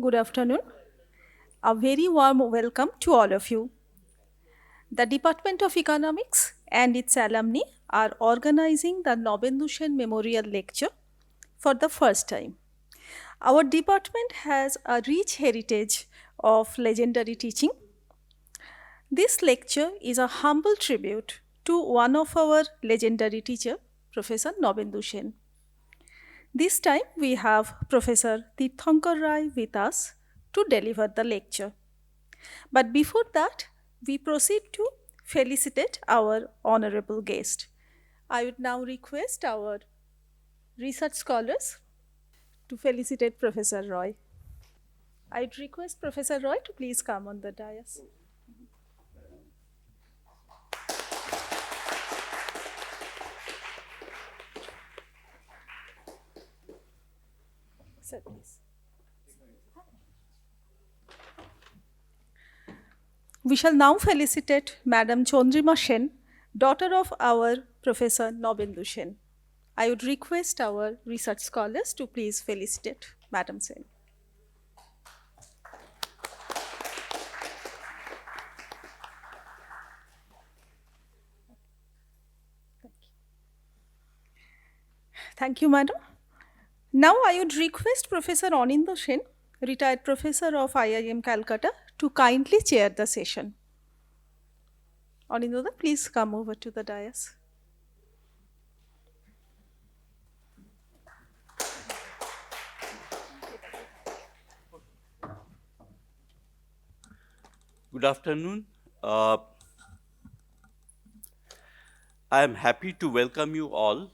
Good afternoon. A very warm welcome to all of you. The Department of Economics and its alumni are organizing the Nabendu Sen Memorial Lecture for the first time. Our department has a rich heritage of legendary teaching. This lecture is a humble tribute to one of our legendary teacher, Professor Nabendu Sen. This time we have Professor Tirthankar with us to deliver the lecture. But before that, we proceed to felicitate our honorable guest. I would now request our research scholars to felicitate Professor Roy. I would request Professor Roy to please come on the dais. Sir, please. We shall now felicitate Madam Chandrima Sen, daughter of our Professor Nabendu Sen. I would request our research scholars to please felicitate Madam Sen. Thank you, Madam. Now I would request Professor Anindo Sen, retired professor of IIM Calcutta, to kindly chair the session. Anindo, please come over to the dais. Good afternoon. I am happy to welcome you all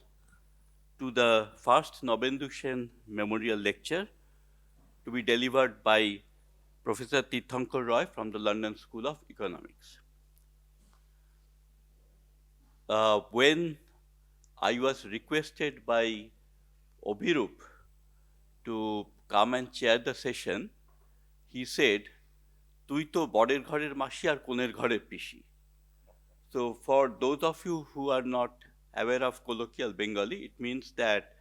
to the first Nabendu Sen Memorial Lecture to be delivered by Professor Tirthankar Roy from the London School of Economics. When I was requested by Obhirup to come and chair the session, he said, "Tui to borer ghorer masi ar koner ghorer pishi." So for those of you who are not aware of colloquial Bengali, it means that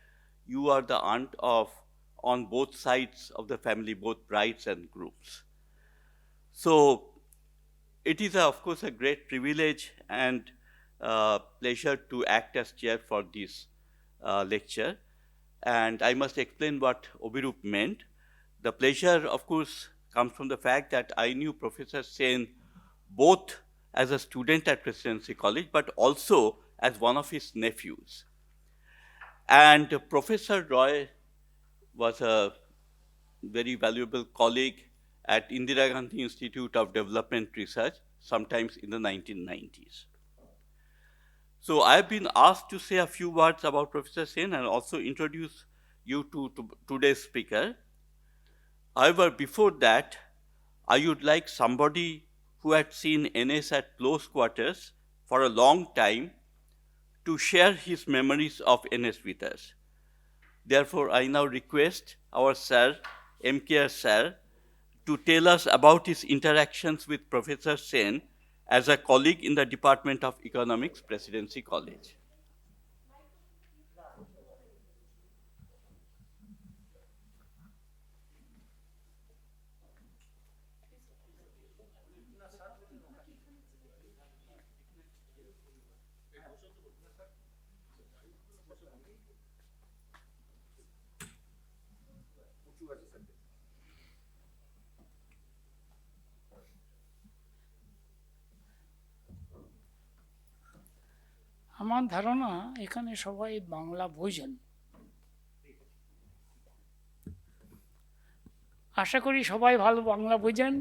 you are the aunt of on both sides of the family, both brides and grooms. So it is, of course, a great privilege and pleasure to act as chair for this lecture. And I must explain what Obhirup meant. The pleasure, of course, comes from the fact that I knew Professor Sen both as a student at Presidency College, but also as one of his nephews. And Professor Roy was a very valuable colleague at Indira Gandhi Institute of Development Research, sometimes in the 1990s. So I've been asked to say a few words about Professor Sen and also introduce you to today's speaker. However, before that, I would like somebody who had seen NS at close quarters for a long time to share his memories of NS with us. Therefore, I now request our sir, MKR sir, to tell us about his interactions with Professor Sen as a colleague in the Department of Economics, Presidency College. আমার ধারণা এখানে সবাই বাংলা বোঝেন, আশা করি সবাই ভালো বাংলা বোঝেন।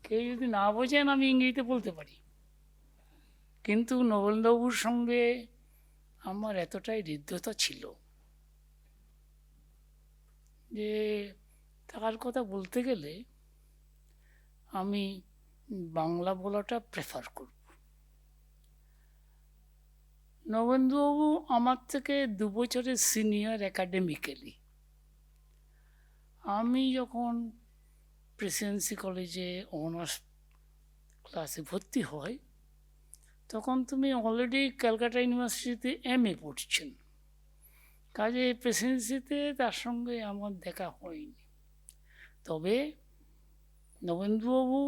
কেউ যদি না বোঝেন আমি ইংরেজিতে বলতে পারি, কিন্তু নবেন্দুবাবুর সঙ্গে আমার এতটাই হৃদ্যতা ছিল যে তার কথা বলতে গেলে আমি বাংলা বলাটা প্রেফার করব। নবেন্দুবাবু আমার থেকে 2 বছরের সিনিয়র একাডেমিক্যালি। আমি যখন প্রেসিডেন্সি কলেজে অনার্স ক্লাসে ভর্তি হয় তখন তুমি অলরেডি ক্যালকাটা ইউনিভার্সিটিতে MA পড়ছেন, কাজে প্রেসিডেন্সিতে তার সঙ্গে আমার দেখা হয়নি। তবে নবেন্দুবাবু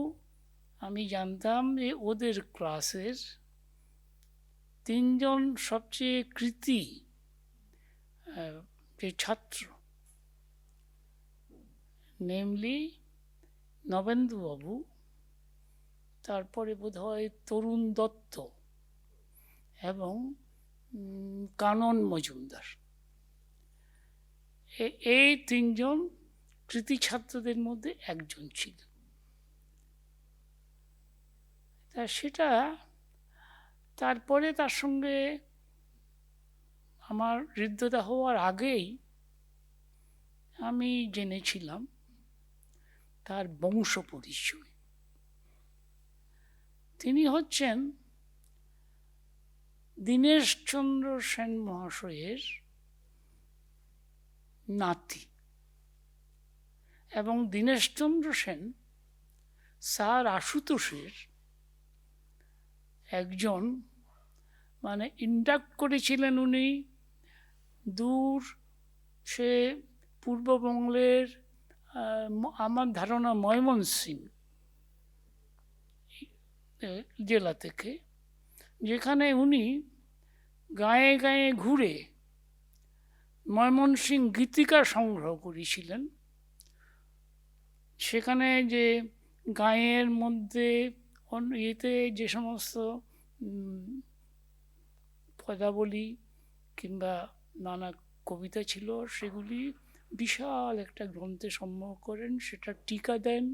আমি জানতাম যে ওদের ক্লাসের 3 জন সবচেয়ে কৃতী যে ছাত্র, নেমলি নবেন্দুবাবু, তারপরে বোধহয় তরুণ দত্ত এবং কানন মজুমদার, এই 3 জন কৃতী ছাত্রদের মধ্যে একজন ছিল। তা সেটা তারপরে তার সঙ্গে আমার হৃদ্যতা হওয়ার আগেই আমি জেনেছিলাম তার বংশ পরিচয়। তিনি হচ্ছেন দীনেশচন্দ্র সেন মহাশয়ের নাতি, এবং দীনেশচন্দ্র সেন স্যার আশুতোষের একজন, মানে ইন্ডাক্ট করেছিলেন উনি দূর সে পূর্ববঙ্গের আমার ধারণা ময়মনসিংহ জেলা থেকে, যেখানে উনি গায়ে গায়ে ঘুরে ময়মনসিংহ গীতিকা সংগ্রহ করেছিলেন। সেখানে যে গাঁয়ের মধ্যে ইয়েতে যে সমস্ত পদাবলী কিংবা নানা কবিতা ছিল সেগুলি বিশাল একটা গ্রন্থে সংগ্রহ করেন, সেটা টিকা দেন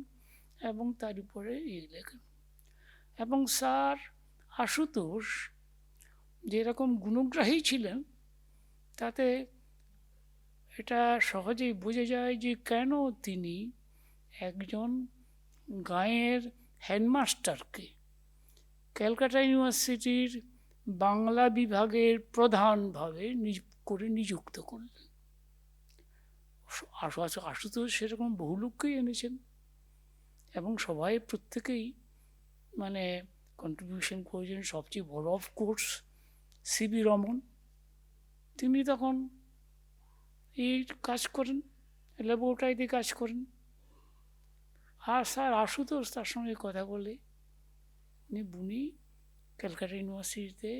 এবং তার উপরে লেখেন। এবং স্যার আশুতোষ যেরকম গুণগ্রাহী ছিলেন তাতে এটা সহজেই বোঝা যায় যে কেন তিনি একজন গাঁয়ের হেডমাস্টারকে ক্যালকাটা ইউনিভার্সিটির বাংলা বিভাগের প্রধানভাবে নিযুক্ত করলেন। আশুতোষ সেরকম বহু লোককেই এনেছেন এবং সবাই প্রত্যেকেই মানে কন্ট্রিবিউশন করেছেন। সবচেয়ে বড় অফকোর্স CB রমন, তিনি তখন এই কাজ করেন, ল্যাবরেটরিতে কাজ করেন। আর স্যার আশুতোষ তার সঙ্গে কথা বলে উনি ক্যালকাটা ইউনিভার্সিটিতে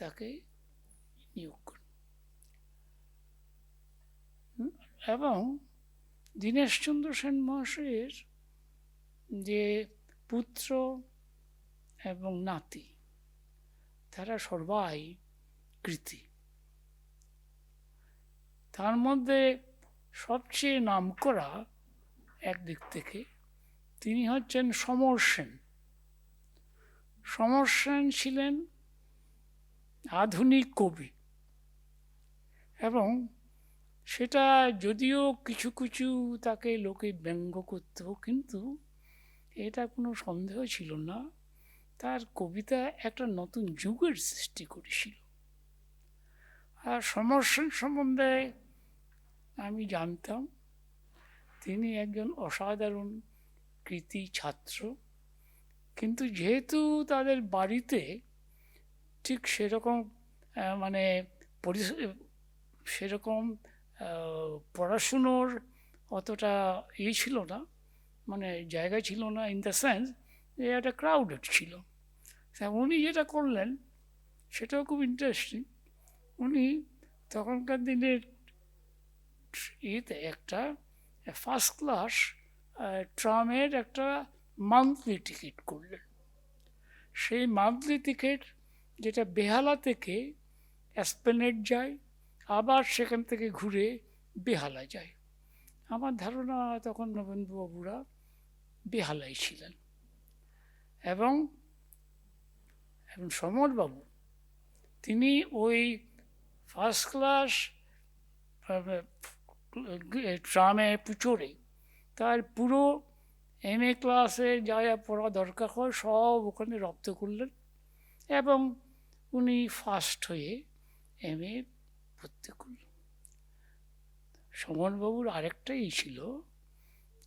তাকে নিয়োগ করেন। এবং দীনেশচন্দ্র সেন মহাশয়ের যে পুত্র এবং নাতি তারা সবাই কৃতী। তার মধ্যে সবচেয়ে নামকরা একদিক থেকে তিনি হচ্ছেন সমর সেন। সমর সেন ছিলেন আধুনিক কবি, এবং সেটা যদিও কিছু কিছু তাকে লোকে ব্যঙ্গ করত, কিন্তু এটা কোনো সন্দেহ ছিল না তার কবিতা একটা নতুন যুগের সৃষ্টি করেছিল। আর সমর সেন সম্বন্ধে আমি জানতাম তিনি একজন অসাধারণ কৃতী ছাত্র, কিন্তু যেহেতু তাদের বাড়িতে ঠিক সেরকম মানে সেরকম পড়াশুনোর অতটা ছিল না, মানে জায়গা ছিল না, ইন দ্য সেন্স যে একটা ক্রাউডেড ছিল। উনি যেটা করলেন সেটাও খুব ইন্টারেস্টিং। উনি তখনকার দিনের ইয়েতে একটা ফার্স্ট ক্লাস ট্রামের একটা মান্থলি টিকিট করলেন। সেই মান্থলি টিকিট যেটা বেহালা থেকে এসপ্লেনেড যায়, আবার সেখান থেকে ঘুরে বেহালা যায়। আমার ধারণা তখন নবেন্দুবাবুরা বেহালাই ছিলেন। এবং সমরবাবু তিনি ওই ফার্স্ট ক্লাস ট্রামে চড়ে তার পুরো MA ক্লাসে যা যা পড়া দরকার হয় সব ওখানে রপ্ত করলেন, এবং উনি ফার্স্ট হয়ে MA পড়তে করলেন। সমরবাবুর আরেকটাই ছিল,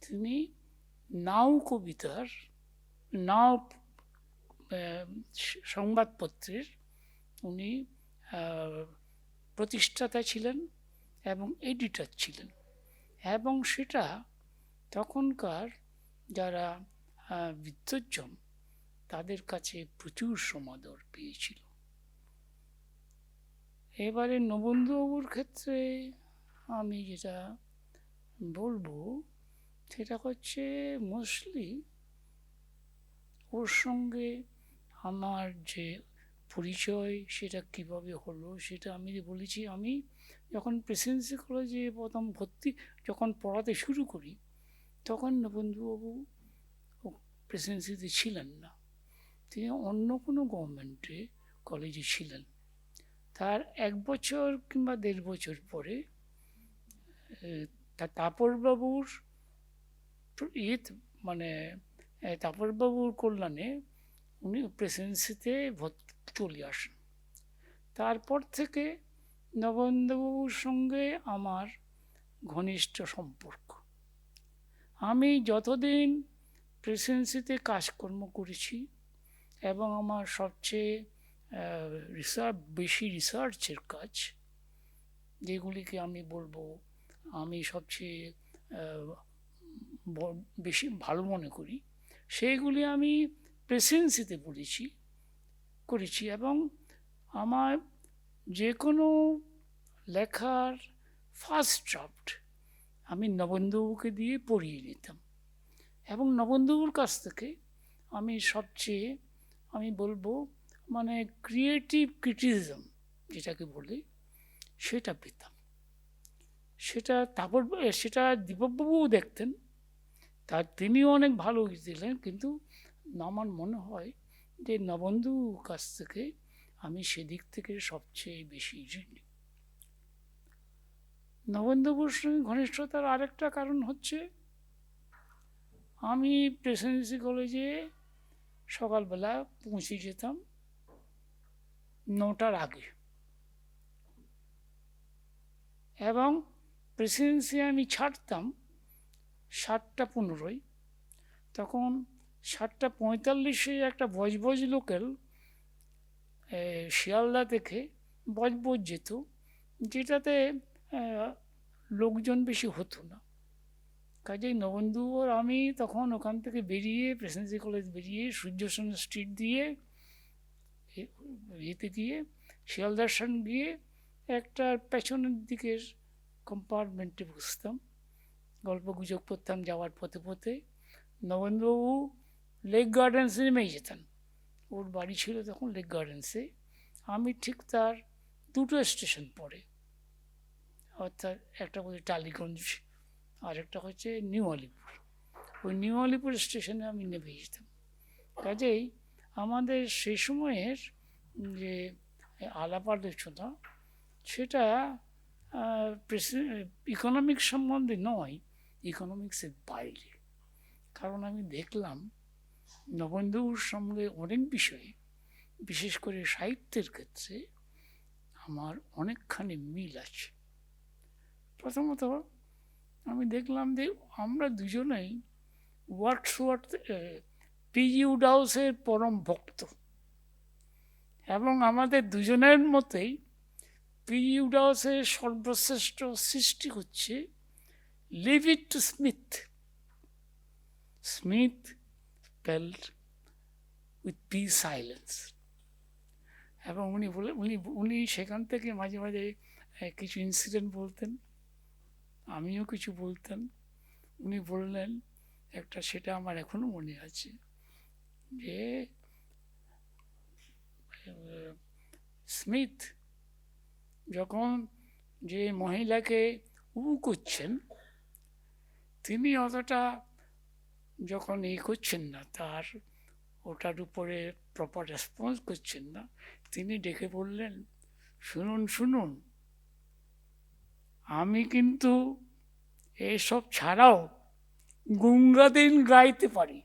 তিনি নাও কবিতার, নাও সংবাদপত্রের উনি প্রতিষ্ঠাতা ছিলেন এবং এডিটর ছিলেন, এবং সেটা তখনকার যারা বিদ্বজ্জন তাদের কাছে প্রচুর সমাদর পেয়েছিল। এবারে নবেন্দুবাবুর ক্ষেত্রে আমি যেটা বলবো সেটা হচ্ছে মোস্টলি ওর সঙ্গে আমার যে পরিচয় সেটা কিভাবে হলো সেটা আমি বলেছি। আমি যখন প্রেসিডেন্সি কলেজে প্রথম যখন পড়াতে শুরু করি তখন নবেন্দুবাবু প্রেসিডেন্সিতে ছিলেন না, তিনি অন্য কোনো গভর্নমেন্টে কলেজে ছিলেন। তার 1 বছর কিংবা 1.5 বছর পরে তাপসবাবুর তাপসবাবুর কল্যাণে উনি প্রেসিডেন্সিতে চলে আসেন। তারপর থেকে নবেন্দুবাবুর সঙ্গে আমার ঘনিষ্ঠ সম্পর্ক। আমি যতদিন প্রেসিডেন্সিতে কাজকর্ম করেছি এবং আমার সবচেয়ে বেশি রিসার্চের কাজ, যেগুলিকে আমি বলবো আমি সবচেয়ে বেশি ভালো মনে করি, সেইগুলি আমি প্রেসিডেন্সিতে করেছি। এবং আমার যে কোনো লেখার ফার্স্ট ড্রাফট আমি নবেন্দুবাবুকে দিয়ে পড়িয়ে নিতাম, এবং নবেন্দুবাবুর কাছ থেকে আমি সবচেয়ে আমি বলবো ক্রিয়েটিভ ক্রিটিসিজম যেটাকে বলে সেটা পেতাম। সেটা দীপকবাবুও দেখতেন, তিনিও অনেক ভালো দিলেন, কিন্তু আমার মনে হয় যে নবেন্দুর কাছ থেকে আমি সেদিক থেকে সবচেয়ে বেশি ঋণী। নবেন্দুবাবুর সঙ্গে ঘনিষ্ঠতার আরেকটা কারণ হচ্ছে আমি প্রেসিডেন্সি কলেজে সকালবেলা পৌঁছে যেতাম 9টার আগে, এবং প্রেসিডেন্সি আমি ছাড়তাম 7:15। তখন 7:45 একটা বজবজ লোকাল শিয়ালদা থেকে বজবজ যেত, যেটাতে লোকজন বেশি হতো না। কাজেই নবেন্দু আর আমি তখন ওখান থেকে বেরিয়ে প্রেসিডেন্সি কলেজ বেরিয়ে সূর্যসেন স্ট্রিট দিয়ে গিয়ে শিয়ালদার স্টেশন গিয়ে একটা পেছনের দিকের কম্পার্টমেন্টে বসতাম, গল্প গুজব করতাম যাওয়ার পথে পথে। নবেন্দুবাবু লেক গার্ডেন্সে নেমেই যেতেন, ওর বাড়ি ছিল তখন লেক গার্ডেন্সে। আমি ঠিক তার 2টো স্টেশন পরে, অর্থাৎ একটা বলছে টালিগঞ্জ আর একটা হচ্ছে নিউ আলিপুর। ওই নিউ আলিপুর স্টেশনে আমি নেমে যেতাম। কাজেই আমাদের সেই সময়ের যে আলাপ আলোচনা সেটা ইকোনমিক্স সম্বন্ধে নয়, ইকোনমিক্সের বাইরে। কারণ আমি দেখলাম নবেন্দুর সঙ্গে অনেক বিষয়ে, বিশেষ করে সাহিত্যের ক্ষেত্রে আমার অনেকখানি মিল আছে। প্রথমত আমি দেখলাম যে আমরা দুজনেই P.G. উডাউসের পরম ভক্ত, এবং আমাদের দুজনের মতেই P.G. উডাউসের সর্বশ্রেষ্ঠ সৃষ্টি হচ্ছে leave it to Smith, Smith spelled with P silence. এবং উনি সেখান থেকে মাঝে মাঝে কিছু ইনসিডেন্ট বলতেন, আমিও কিছু বলতেন। উনি বললেন একটা, সেটা আমার এখনো মনে আছে, যে স্মিথ যখন যে মহিলাকে করছেন, তিনি অতটা যখন করছেন না, তার ওটার উপরে প্রপার রেসপন্স করছেন না, তিনি ডেকে বললেন, শুনুন শুনুন, আমি কিন্তু এসব ছাড়াও গঙ্গাদিন গাইতে পারি।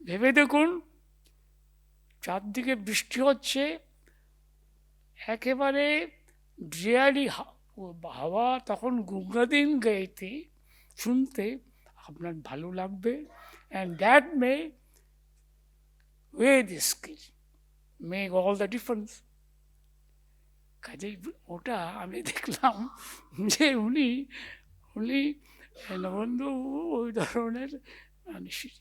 ভেবে দেখুন, চারদিকে বৃষ্টি হচ্ছে, একেবারে ড্রিয়ারি হাওয়া, তখন গঙ্গাদিন গাইতে শুনতে আপনার ভালো লাগবে, and that may way this skill make all the difference. কাজেই ওটা আমি দেখলাম যে উনি নবেন্দু ওই ধরনের মানুষই।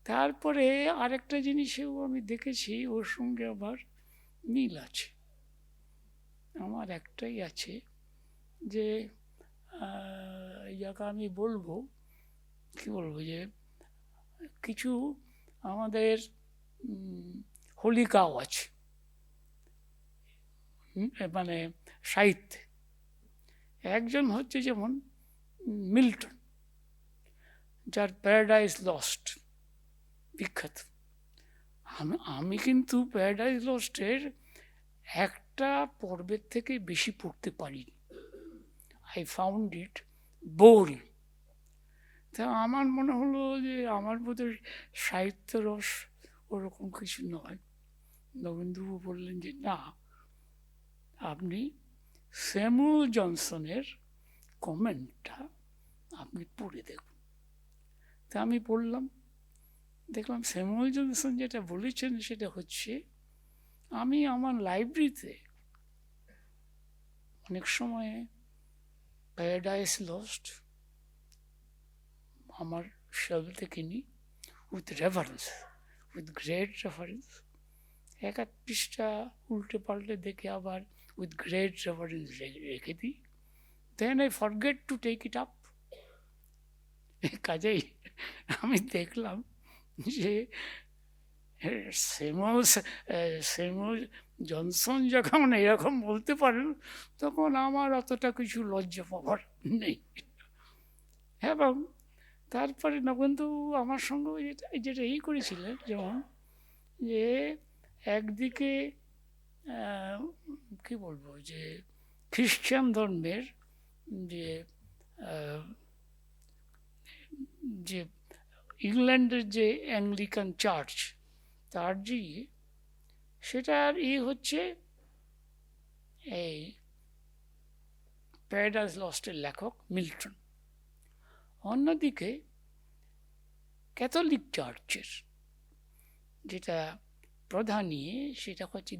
তারপরে আরেকটা জিনিসেও আমি দেখেছি, ওর সঙ্গে আবার মিল আছে। আমার একটাই আছে যে যাকে আমি বলবো, কি বলবো, যে কিছু আমাদের হোলিকাও আছে, মানে সাহিত্যে। একজন হচ্ছে যেমন মিল্টন, যার প্যারাডাইস লস্ট বিখ্যাত। আমি কিন্তু প্যারাডাইস লস্টের একটা পর্বের থেকে বেশি পড়তে পারিনি। I found it boring. তা আমার মনে হলো যে আমার বোধহয় সাহিত্য রস ওরকম কিছু নয়। নবেন্দুবাবু বললেন যে না, আপনি স্যামুয়েল জনসনের কমেন্টটা আপনি পড়ে দেখুন। তা আমি পড়লাম, দেখলাম স্যামুয়েল জনসন যেটা বলেছেন সেটা হচ্ছে, আমি আমার লাইব্রেরিতে অনেক সময় প্যারাডাইস লস্ট আমার শেলফ থেকে নিই, with reference, with great reference. এক এক পৃষ্ঠা উল্টে পাল্টে দেখে আবার উইথ গ্রেট রেফারেন্স রেখে দিই। Then I forget to take it up. কাজেই আমি দেখলাম যে স্যামুয়েল জনসন যখন এরকম বলতে পারেন, তখন আমার অতটা কিছু লজ্জা পাওয়ার নেই। এবং তারপরে নবেন্দু আমার সঙ্গে যেটা করেছিলেন, যেমন যে একদিকে কি বলবো, যে খ্রিশ্চান ধর্মের যে যে ইংল্যান্ডের যে অ্যাংলিকান চার্চ, তার যে সেটার হচ্ছে এই প্যারাডাইস লস্টের লেখক মিল্টন। অন্যদিকে ক্যাথলিক চার্চের যেটা প্রধান সেটা হচ্ছে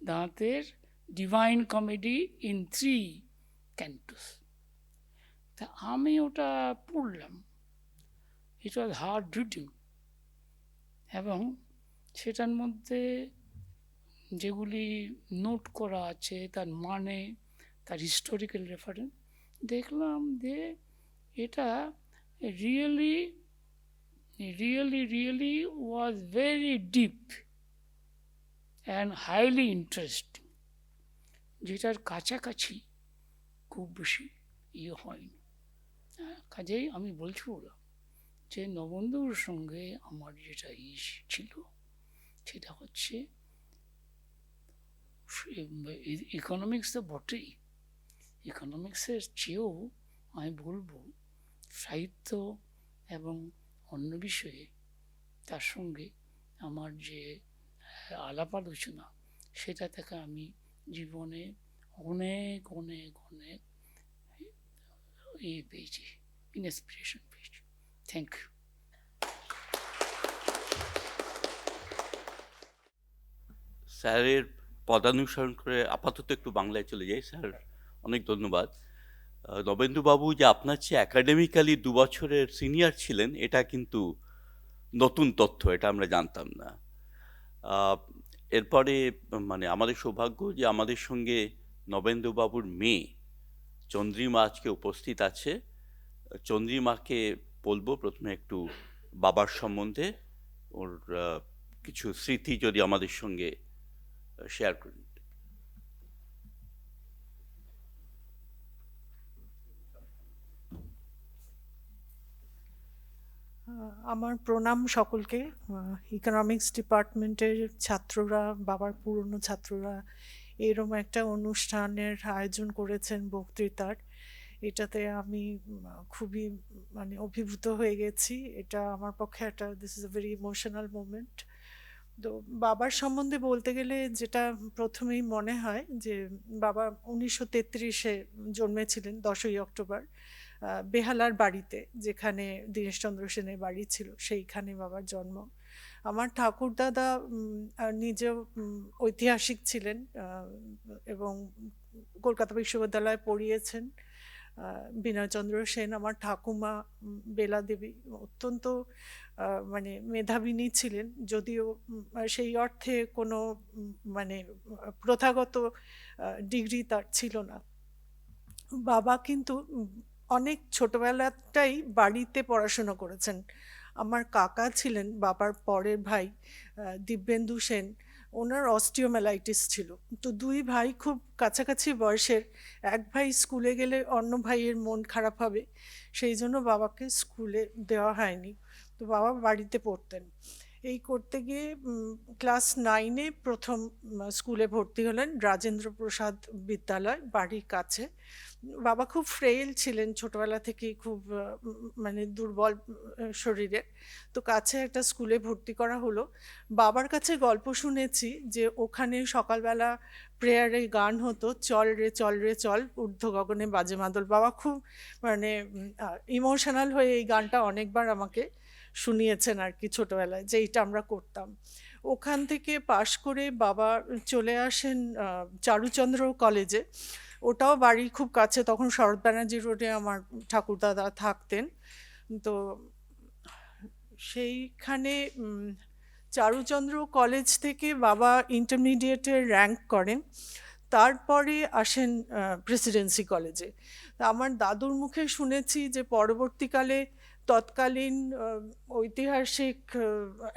দাঁতের ডিভাইন কমেডি ইন 3 ক্যান্টোস। তা আমি ওটা পড়লাম, ইট ওয়াজ হার্ড রিডিং, এবং সেটার মধ্যে যেগুলি নোট করা আছে, তার মানে, তার হিস্টোরিক্যাল রেফারেন্স, দেখলাম যে এটা really was very deep and highly interesting, যেটার কাছাকাছি খুব বেশি হয়নি। কাজেই আমি বলছিলাম যে নবেন্দুর সঙ্গে আমার যেটা ছিল সেটা হচ্ছে ইকোনমিক্স তো বটেই, ইকোনমিক্সের চেয়েও আমি বলবো সাহিত্য এবং অন্য বিষয়ে তার সঙ্গে আমার যে আলাপ আলোচনা, সেটা থেকে আমি জীবনে অনেক অনেক অনেক পেয়েছি, ইন্সপিরেশন পেয়েছি। Thank you. স্যারের পদানুসরণ করে আপাতত একটু বাংলায় চলে যাই। স্যার, অনেক ধন্যবাদ। নবেন্দুবাবু যে আপনার চেয়ে একাডেমিক্যালি 2 বছরের সিনিয়র ছিলেন, এটা কিন্তু নতুন তথ্য, এটা আমরা জানতাম না। এরপরে মানে আমাদের সৌভাগ্য যে আমাদের সঙ্গে নবেন্দুবাবুর মেয়ে চন্দ্রিমা আজকে উপস্থিত আছে। চন্দ্রিমাকে বলবো প্রথমে একটু বাবার সম্বন্ধে, ওর কিছু স্মৃতি যদি আমাদের সঙ্গে শেয়ার করেন। আমার প্রণাম সকলকে। ইকোনমিক্স ডিপার্টমেন্টের ছাত্ররা, বাবার পুরনো ছাত্ররা এরকম একটা অনুষ্ঠানের আয়োজন করেছেন বক্তৃতার। এটাতে আমি খুবই মানে অভিভূত হয়ে গেছি। এটা আমার পক্ষে একটা, this is a very emotional moment. তো বাবার সম্বন্ধে বলতে গেলে যেটা প্রথমেই মনে হয় যে বাবা 1933-এ জন্মেছিলেন 10ই অক্টোবর বেহালার বাড়িতে, যেখানে দীনেশচন্দ্র সেনের বাড়ি ছিল, সেইখানে বাবার জন্ম। আমার ঠাকুরদাদা নিজেও ঐতিহাসিক ছিলেন এবং কলকাতা বিশ্ববিদ্যালয়ে পড়িয়েছেন। বিনয়চন্দ্র সেন, আমার ঠাকুমা বেলা দেবী, অত্যন্ত মানে মেধাবিনী ছিলেন, যদিও সেই অর্থে কোনো মানে প্রথাগত ডিগ্রি তার ছিল না। বাবা কিন্তু অনেক ছোটবেলাটাই বাড়িতে পড়াশুনো করেছেন। আমার কাকা ছিলেন বাবার পরের ভাই, দিব্যেন্দু সেন, ওনার অস্টিওমেলাইটিস ছিল। তো দুই ভাই খুব কাছাকাছি বয়সের, এক ভাই স্কুলে গেলে অন্য ভাইয়ের মন খারাপ হবে, সেই জন্য বাবাকে স্কুলে দেওয়া হয়নি। তো বাবা বাড়িতে পড়তেন। এই করতে গিয়ে ক্লাস 9-এ প্রথম স্কুলে ভর্তি হলেন, রাজেন্দ্র প্রসাদ বিদ্যালয়, বাড়ির কাছে। বাবা খুব ফ্রেইল ছিলেন ছোটবেলা থেকেই, খুব মানে দুর্বল শরীরে। তো কাছে একটা স্কুলে ভর্তি করা হলো। বাবার কাছে গল্প শুনেছি যে ওখানে সকালবেলা প্রেয়ারে গান হতো, চল রে চল রে চল ঊর্ধ্ব গগনে বাজে মাদল। বাবা খুব মানে ইমোশনাল হয়ে এই গানটা অনেকবার আমাকে শুনিয়েছেন আর কি ছোটবেলায়, যে এইটা আমরা করতাম। ওখান থেকে পাশ করে বাবা চলে আসেন চারুচন্দ্র কলেজে, ওটাও বাড়ি খুব কাছে, তখন শরৎ ব্যানার্জি রোডে আমার ঠাকুরদাদা থাকতেন। তো সেইখানে চারুচন্দ্র কলেজ থেকে বাবা ইন্টারমিডিয়েটের র্যাঙ্ক করেন। তারপরে আসেন প্রেসিডেন্সি কলেজে। তা আমার দাদুর মুখে শুনেছি যে পরবর্তীকালে তৎকালীন ঐতিহাসিক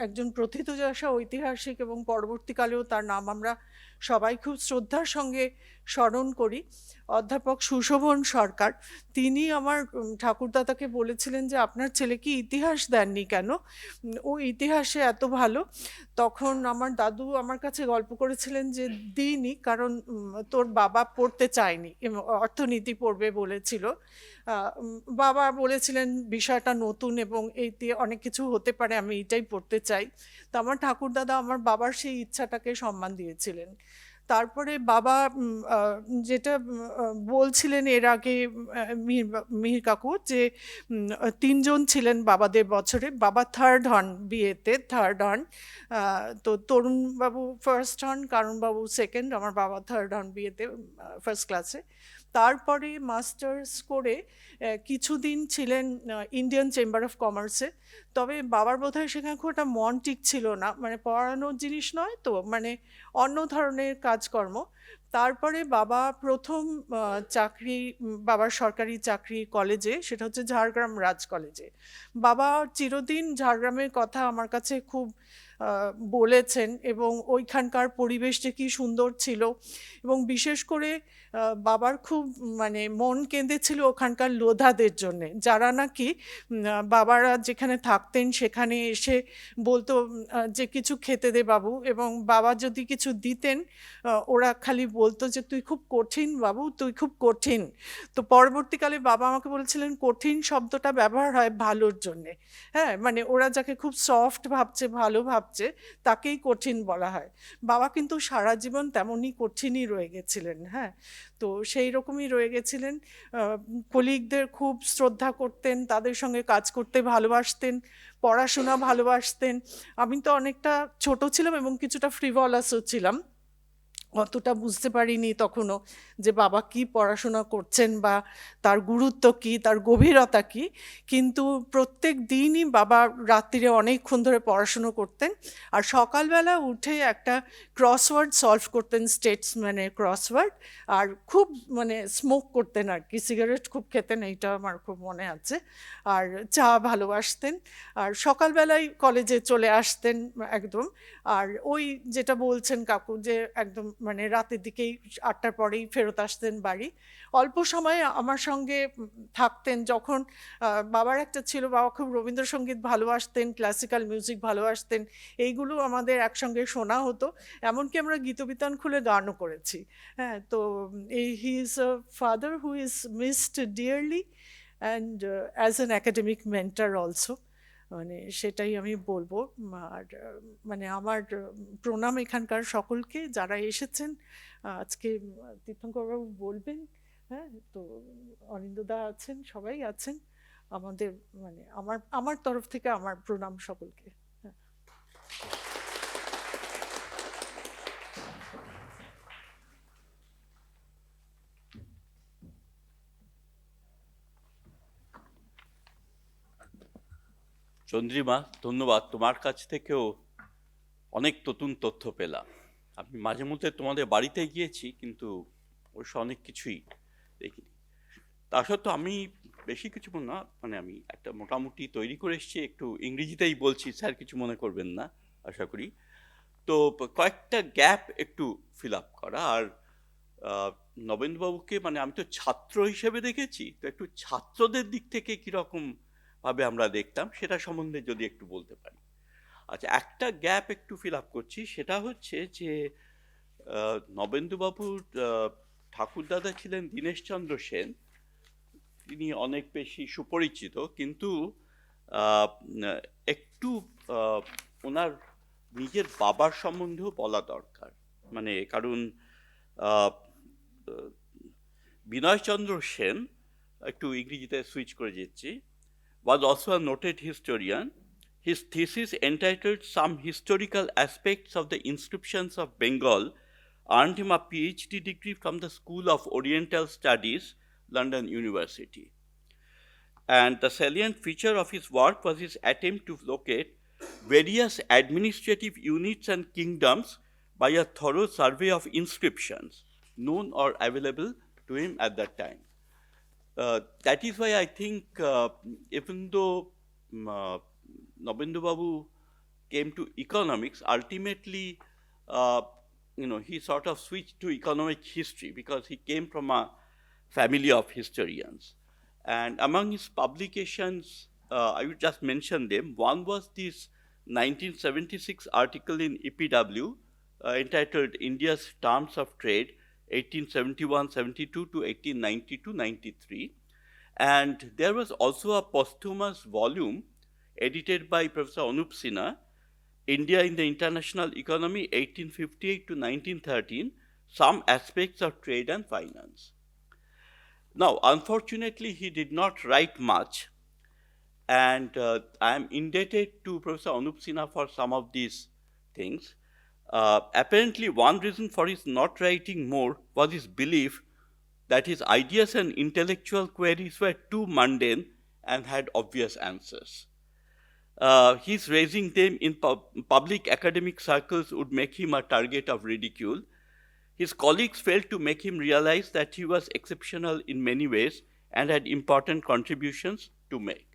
একজন প্রথিতযশা ঐতিহাসিক, এবং পরবর্তীকালেও তার নাম আমরা সবাই খুব শ্রদ্ধার সঙ্গে স্মরণ করি, অধ্যাপক সুশোভন সরকার, তিনি আমার ঠাকুরদাদাকে বলেছিলেন যে আপনার ছেলেকে ইতিহাস দেননি কেন, ও ইতিহাসে এত ভালো। তখন আমার দাদু আমার কাছে গল্প করেছিলেন যে দিইনি, কারণ তোর বাবা পড়তে চায়নি, অর্থনীতি পড়বে বলেছিল। বাবা বলেছিলেন বিষয়টা নতুন এবং এইতে অনেক কিছু হতে পারে, আমি এটাই পড়তে চাই। তো আমার ঠাকুরদাদা আমার বাবার সেই ইচ্ছাটাকে সম্মান দিয়েছিলেন। তারপরে বাবা যেটা বলছিলেন এর আগে মিহির কাকু, যে 3জন ছিলেন বাবাদের বছরে, বাবা থার্ড হন বিয়েতে, থার্ড হন। তো তরুণবাবু ফার্স্ট হন, কারণবাবু সেকেন্ড, আমার বাবা থার্ড হন বিয়েতে, ফার্স্ট ক্লাসে। তারপরে মাস্টার্স করে কিছুদিন ছিলেন ইন্ডিয়ান চেম্বার অফ কমার্সে। তবে বাবার বোধহয় সেখানে খুব একটা মন টিকছিল না, মানে পড়ানোর জিনিস নয় তো, মানে অন্য ধরনের কাজকর্ম। তারপরে বাবা প্রথম চাকরি, বাবার সরকারি চাকরি কলেজে, সেটা হচ্ছে ঝাড়গ্রাম রাজ কলেজে। বাবা চিরদিন ঝাড়গ্রামের কথা আমার কাছে খুব বলেছেন, এবং ওইখানকার পরিবেশ যে কী সুন্দর ছিল, এবং বিশেষ করে বাবার খুব মানে মন কেঁদেছিল ওখানকার লোধাদের জন্যে, যারা নাকি বাবারা যেখানে থাকতেন সেখানে এসে বলতো যে কিছু খেতে দে বাবু, এবং বাবা যদি কিছু দিতেন ওরা খালি বলতো যে তুই খুব কঠিন বাবু, তুই খুব কঠিন। তো পরবর্তীকালে বাবা আমাকে বলেছিলেন কঠিন শব্দটা ব্যবহার হয় ভালোর জন্যে, হ্যাঁ, মানে ওরা যাকে খুব সফট ভাবছে, ভালো ভাবছে, তাকেই কঠিন বলা হয়। বাবা কিন্তু সারা জীবন তেমনই কঠিনই রয়ে গেছিলেন। হ্যাঁ, তো সেই রকমই রয়ে গেছিলেন। কলিগদের খুব শ্রদ্ধা করতেন, তাদের সঙ্গে কাজ করতে ভালোবাসতেন, পড়াশোনা ভালোবাসতেন। আমি তো অনেকটা ছোট ছিলাম এবং কিছুটা ফ্রিভলাসও ছিলাম। অতটা বুঝতে পারিনি তখনও যে বাবা কি পড়াশোনা করছেন বা তার গুরুত্ব কি, তার গভীরতা কি। কিন্তু প্রত্যেক দিনই বাবা রাত্রিরে অনেকক্ষণ ধরে পড়াশুনো করতেন, আর সকালবেলা উঠে একটা ক্রসওয়ার্ড সলভ করতেন, স্টেটসম্যানের ক্রসওয়ার্ড। আর খুব মানে স্মোক করতেন আর কি, সিগারেট খুব খেতেন, এইটা আমার খুব মনে আছে। আর চা ভালোবাসতেন, আর সকালবেলায় কলেজে চলে আসতেন একদম। আর ওই যেটা বলছেন কাকু, যে একদম মানে রাতের দিকেই 8টার পরেই ফেরত আসতেন বাড়ি। অল্প সময় আমার সঙ্গে থাকতেন। যখন বাবার একটা ছিল, বাবা খুব রবীন্দ্রসঙ্গীত ভালোবাসতেন, ক্লাসিক্যাল মিউজিক ভালোবাসতেন, এইগুলো আমাদের একসঙ্গে শোনা হতো। এমনকি আমরা গীতবিতান খুলে গানও করেছি। হ্যাঁ, তো এই he is a father who is missed dearly and as an academic mentor also. মানে সেটাই আমি বলবো। আর মানে আমার প্রণাম এখানকার সকলকে যারা এসেছেন আজকে। তীর্থঙ্করবাবু বলবেন, হ্যাঁ, তো অনিন্দদা আছেন, সবাই আছেন। আমাদের মানে আমার আমার তরফ থেকে আমার প্রণাম সকলকে। হ্যাঁ। চন্দ্রিমা, ধন্যবাদ। তোমার কাছ থেকেও অনেক নতুন তথ্য পেলাম। আমি মাঝে মধ্যে তোমাদের বাড়িতে গিয়েছি, কিন্তু অবশ্য অনেক কিছুই দেখিনি। তা সত্ত্বেও আমি বেশি কিছু না, মানে আমি একটা মোটামুটি তৈরি করে এসেছি, একটু ইংরেজিতেই বলছি, স্যার কিছু মনে করবেন না আশা করি। তো কয়েকটা গ্যাপ একটু ফিল আপ করা। আর নবেন্দুবাবুকে মানে আমি তো ছাত্র হিসেবে দেখেছি, তো একটু ছাত্রদের দিক থেকে কীরকম ভাবে আমরা দেখতাম সেটা সম্বন্ধে যদি একটু বলতে পারি। আচ্ছা, একটা গ্যাপ একটু ফিল আপ করছি, সেটা হচ্ছে যে নবেন্দুবাবুর ঠাকুরদাদা ছিলেন দীনেশচন্দ্র সেন। তিনি অনেক বেশি সুপরিচিত, কিন্তু একটু ওনার নিজের বাবার সম্বন্ধেও বলা দরকার। মানে কারণ বিনয়চন্দ্র সেন, একটু ইংরেজিতে সুইচ করে যাচ্ছি, was also a noted historian. His thesis entitled Some Historical Aspects of the Inscriptions of Bengal earned him a PhD degree from the School of Oriental Studies, London University. And the salient feature of his work was his attempt to locate various administrative units and kingdoms by a thorough survey of inscriptions known or available to him at that time. That is why I think even though Nabendu Babu came to economics, ultimately, he sort of switched to economic history because he came from a family of historians. And among his publications, I would just mention them. One was this 1976 article in EPW entitled India's Terms of Trade, 1871-72 to 1890-93. And there was also a posthumous volume edited by Professor Anup Sinha, India in the International Economy, 1858 to 1913, Some Aspects of Trade and Finance. Now, unfortunately, he did not write much, and I am indebted to Professor Anup Sinha for some of these things. Apparently, one reason for his not writing more was his belief that his ideas and intellectual queries were too mundane and had obvious answers. His raising them in public academic circles would make him a target of ridicule. His colleagues failed to make him realize that he was exceptional in many ways and had important contributions to make.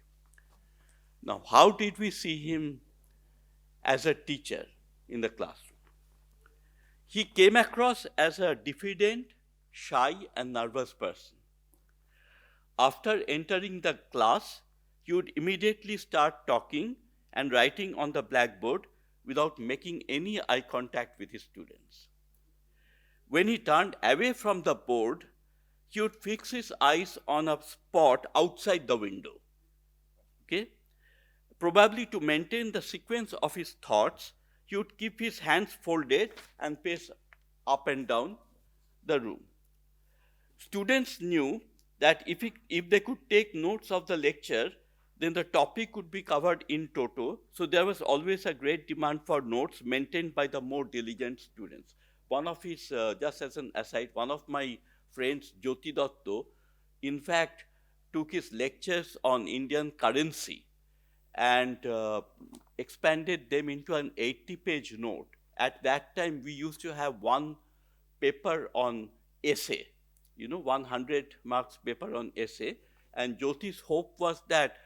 Now, how did we see him as a teacher in the classroom? He came across as a diffident, shy, and nervous person. After entering the class, he would immediately start talking and writing on the blackboard without making any eye contact with his students. When he turned away from the board, he would fix his eyes on a spot outside the window. Okay? Probably to maintain the sequence of his thoughts, he would keep his hands folded and pace up and down the room. Students knew that if they could take notes of the lecture, then the topic could be covered in toto, so there was always a great demand for notes maintained by the more diligent students. one of his, just as an aside, one of my friends, Jyoti Datto, in fact, took his lectures on Indian currency and expanded them into an 80-page note. At that time, we used to have one paper on essay, 100 marks paper on essay. And Jyoti's hope was that,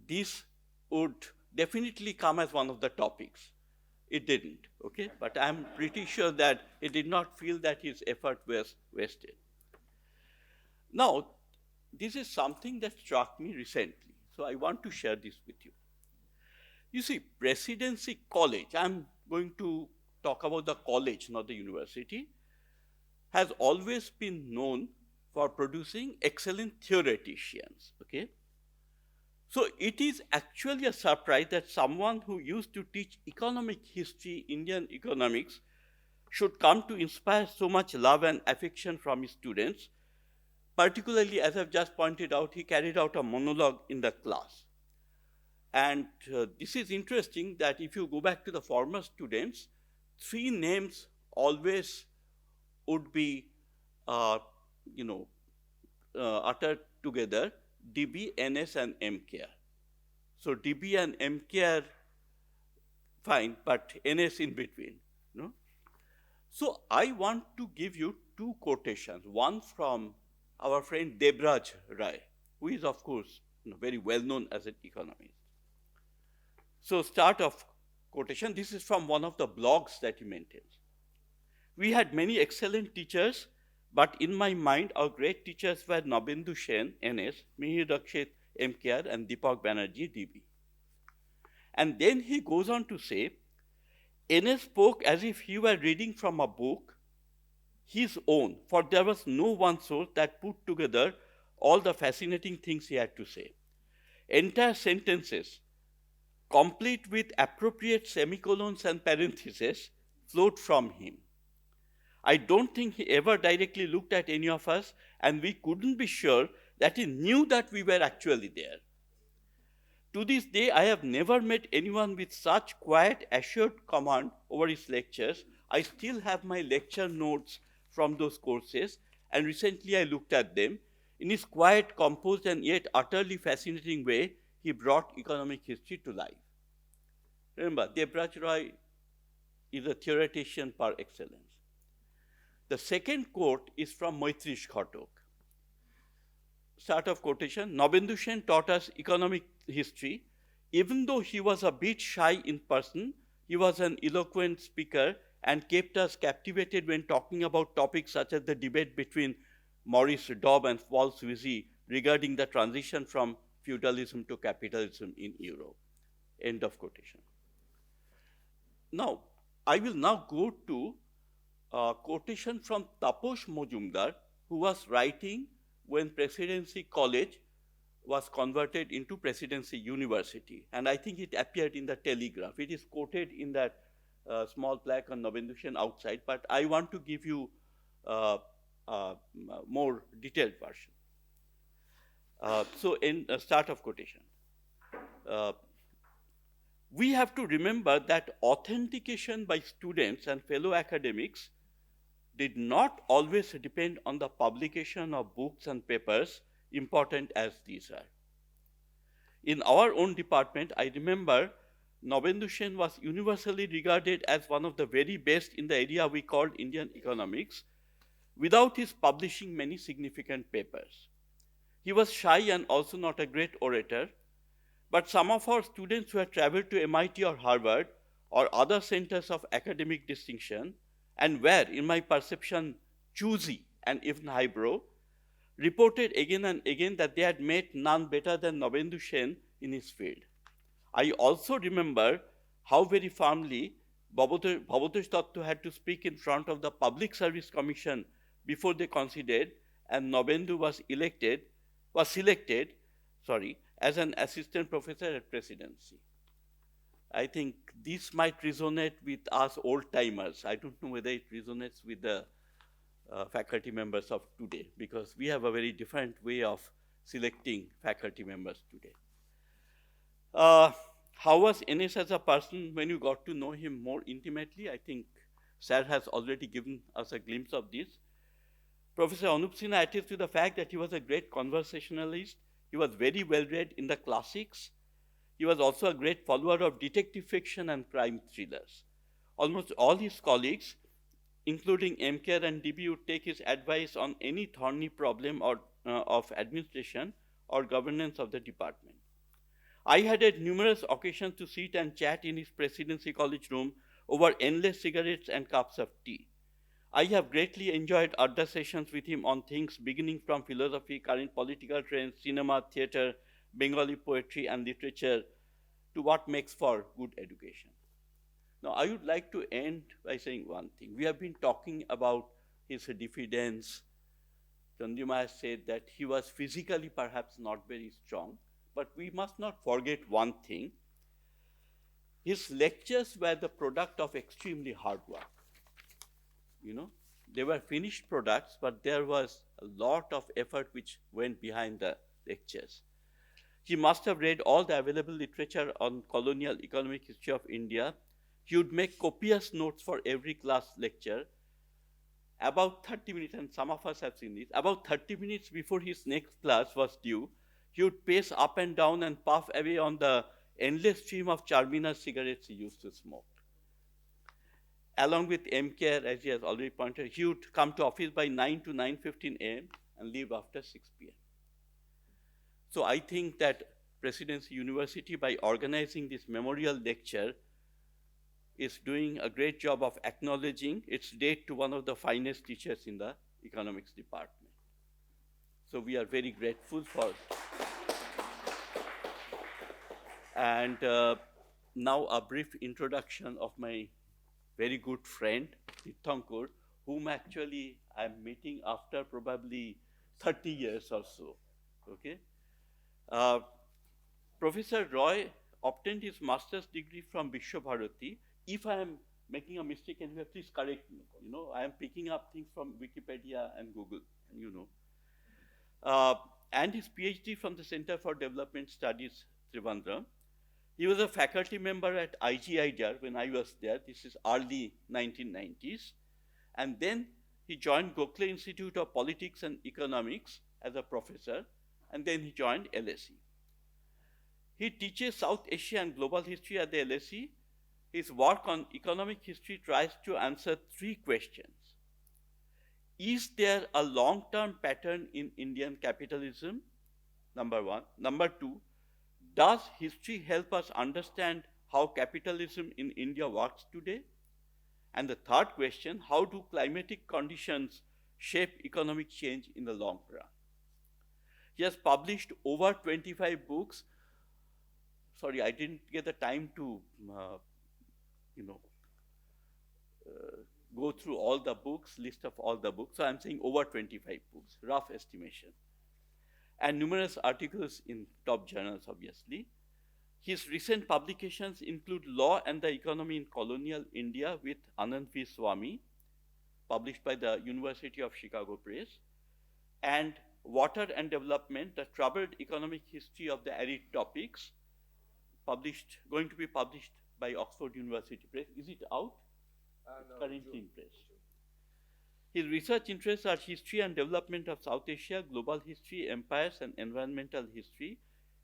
this would definitely come as one of the topics. It didn't, okay? But I'm pretty sure that he did not feel that his effort was wasted. Now, this is something that struck me recently, so I want to share this with you. You see, Presidency College, I'm going to talk about the college, not the university, has always been known for producing excellent theoreticians, okay? So it is actually a surprise that someone who used to teach economic history, Indian economics, should come to inspire so much love and affection from his students. Particularly, as I've just pointed out, he carried out a monologue in the class. And this is interesting that if you go back to the former students, three names always would be, uttered together: DB, NS, and MKR. So DB and MKR, fine, but NS in between. So I want to give you two quotations, one from our friend Debraj Rai, who is, of course, very well known as an economist. So, start of quotation, this is from one of the blogs that he maintains. We had many excellent teachers, but in my mind, our great teachers were Nabendu Sen, NS, Mihir Rakshit, MKR, and Deepak Banerjee, DB. And then he goes on to say, NS spoke as if he were reading from a book, his own, for there was no one source that put together all the fascinating things he had to say. Entire sentences, complete with appropriate semicolons and parentheses, flowed from him. I don't think he ever directly looked at any of us, and we couldn't be sure that he knew that we were actually there. To this day, I have never met anyone with such quiet, assured command over his lectures. I still have my lecture notes from those courses, and recently I looked at them. In his quiet, composed, and yet utterly fascinating way, he brought economic history to life. Remember, Debraj Roy is a theoretician par excellence. The second quote is from Maitreesh Ghatak. Start of quotation, Nabendu Sen taught us economic history. Even though he was a bit shy in person, he was an eloquent speaker and kept us captivated when talking about topics such as the debate between Maurice Dobb and Paul Sweezy regarding the transition from feudalism to capitalism in Europe. End of quotation. Now, I will now go to a quotation from Taposh Mojumdar, who was writing when Presidency College was converted into Presidency University. And I think it appeared in the Telegraph. It is quoted in that small plaque on Nabendu Sen outside, but I want to give you a more detailed version. So in start of quotation. We have to remember that authentication by students and fellow academics did not always depend on the publication of books and papers, important as these are. In our own department, I remember Nabendu Sen was universally regarded as one of the very best in the area we called Indian economics, without his publishing many significant papers. He was shy and also not a great orator, but some of our students who had traveled to MIT or Harvard or other centers of academic distinction and were, in my perception, choosy and even highbrow, reported again and again that they had met none better than Nabendu Sen in his field. I also remember how very firmly Bhabatosh Datta had to speak in front of the Public Service Commission before they considered, and Nabendu was selected as an assistant professor at Presidency. I think this might resonate with us old-timers. I don't know whether it resonates with the faculty members of today, because we have a very different way of selecting faculty members today. How was NS as a person when you got to know him more intimately? I think Sir has already given us a glimpse of this. Professor Anup Sinha attests to the fact that he was a great conversationalist. He was very well read in the classics. He was also a great follower of detective fiction and crime thrillers. Almost all his colleagues, including MKR and DB, would take his advice on any thorny problem of administration or governance of the department. I had numerous occasions to sit and chat in his Presidency College room over endless cigarettes and cups of tea. I have greatly enjoyed other sessions with him on things beginning from philosophy, current political trends, cinema, theatre, Bengali poetry and literature, to what makes for good education. Now, I would like to end by saying one thing. We have been talking about his diffidence. Chandrima has said that he was physically perhaps not very strong, but we must not forget one thing. His lectures were the product of extremely hard work. They were finished products, but there was a lot of effort which went behind the lectures. He must have read all the available literature on colonial economic history of India. He would make copious notes for every class lecture. About 30 minutes, and some of us have seen this, about 30 minutes before his next class was due, he would pace up and down and puff away on the endless stream of Charminar cigarettes he used to smoke. Along with MKR, as he has already pointed, he would come to office by 9 to 9:15 a.m. and leave after 6 p.m. So I think that Presidency University, by organizing this memorial lecture, is doing a great job of acknowledging its date to one of the finest teachers in the economics department. So we are very grateful for. And now a brief introduction of my very good friend, Tirthankar, whom actually I'm meeting after probably 30 years or so, okay? Professor Roy obtained his master's degree from Vishwabharati. If I am making a mistake, and please correct me. I am picking up things from Wikipedia and Google, and his PhD from the Center for Development Studies, Trivandrum. He was a faculty member at IGIDR when I was there. This is early 1990s. And then he joined Gokhale Institute of Politics and Economics as a professor, and then he joined LSE. He teaches South Asia and global history at the LSE. His work on economic history tries to answer three questions. Is there a long-term pattern in Indian capitalism? Number one. Number two, does history help us understand how capitalism in India works today? And the third question, how do climatic conditions shape economic change in the long run? He has published over 25 books. Sorry, I didn't get the time to go through all the books, list of all the books. So I'm saying over 25 books, rough estimation. And numerous articles in top journals, obviously. His recent publications include Law and the Economy in Colonial India with Anand V. Swamy, published by the University of Chicago Press, and Water and Development, the Troubled Economic History of the Arid Topics, going to be published by Oxford University Press. Is it out? No, currently in press. His research interests are history and development of South Asia, global history, empires, and environmental history.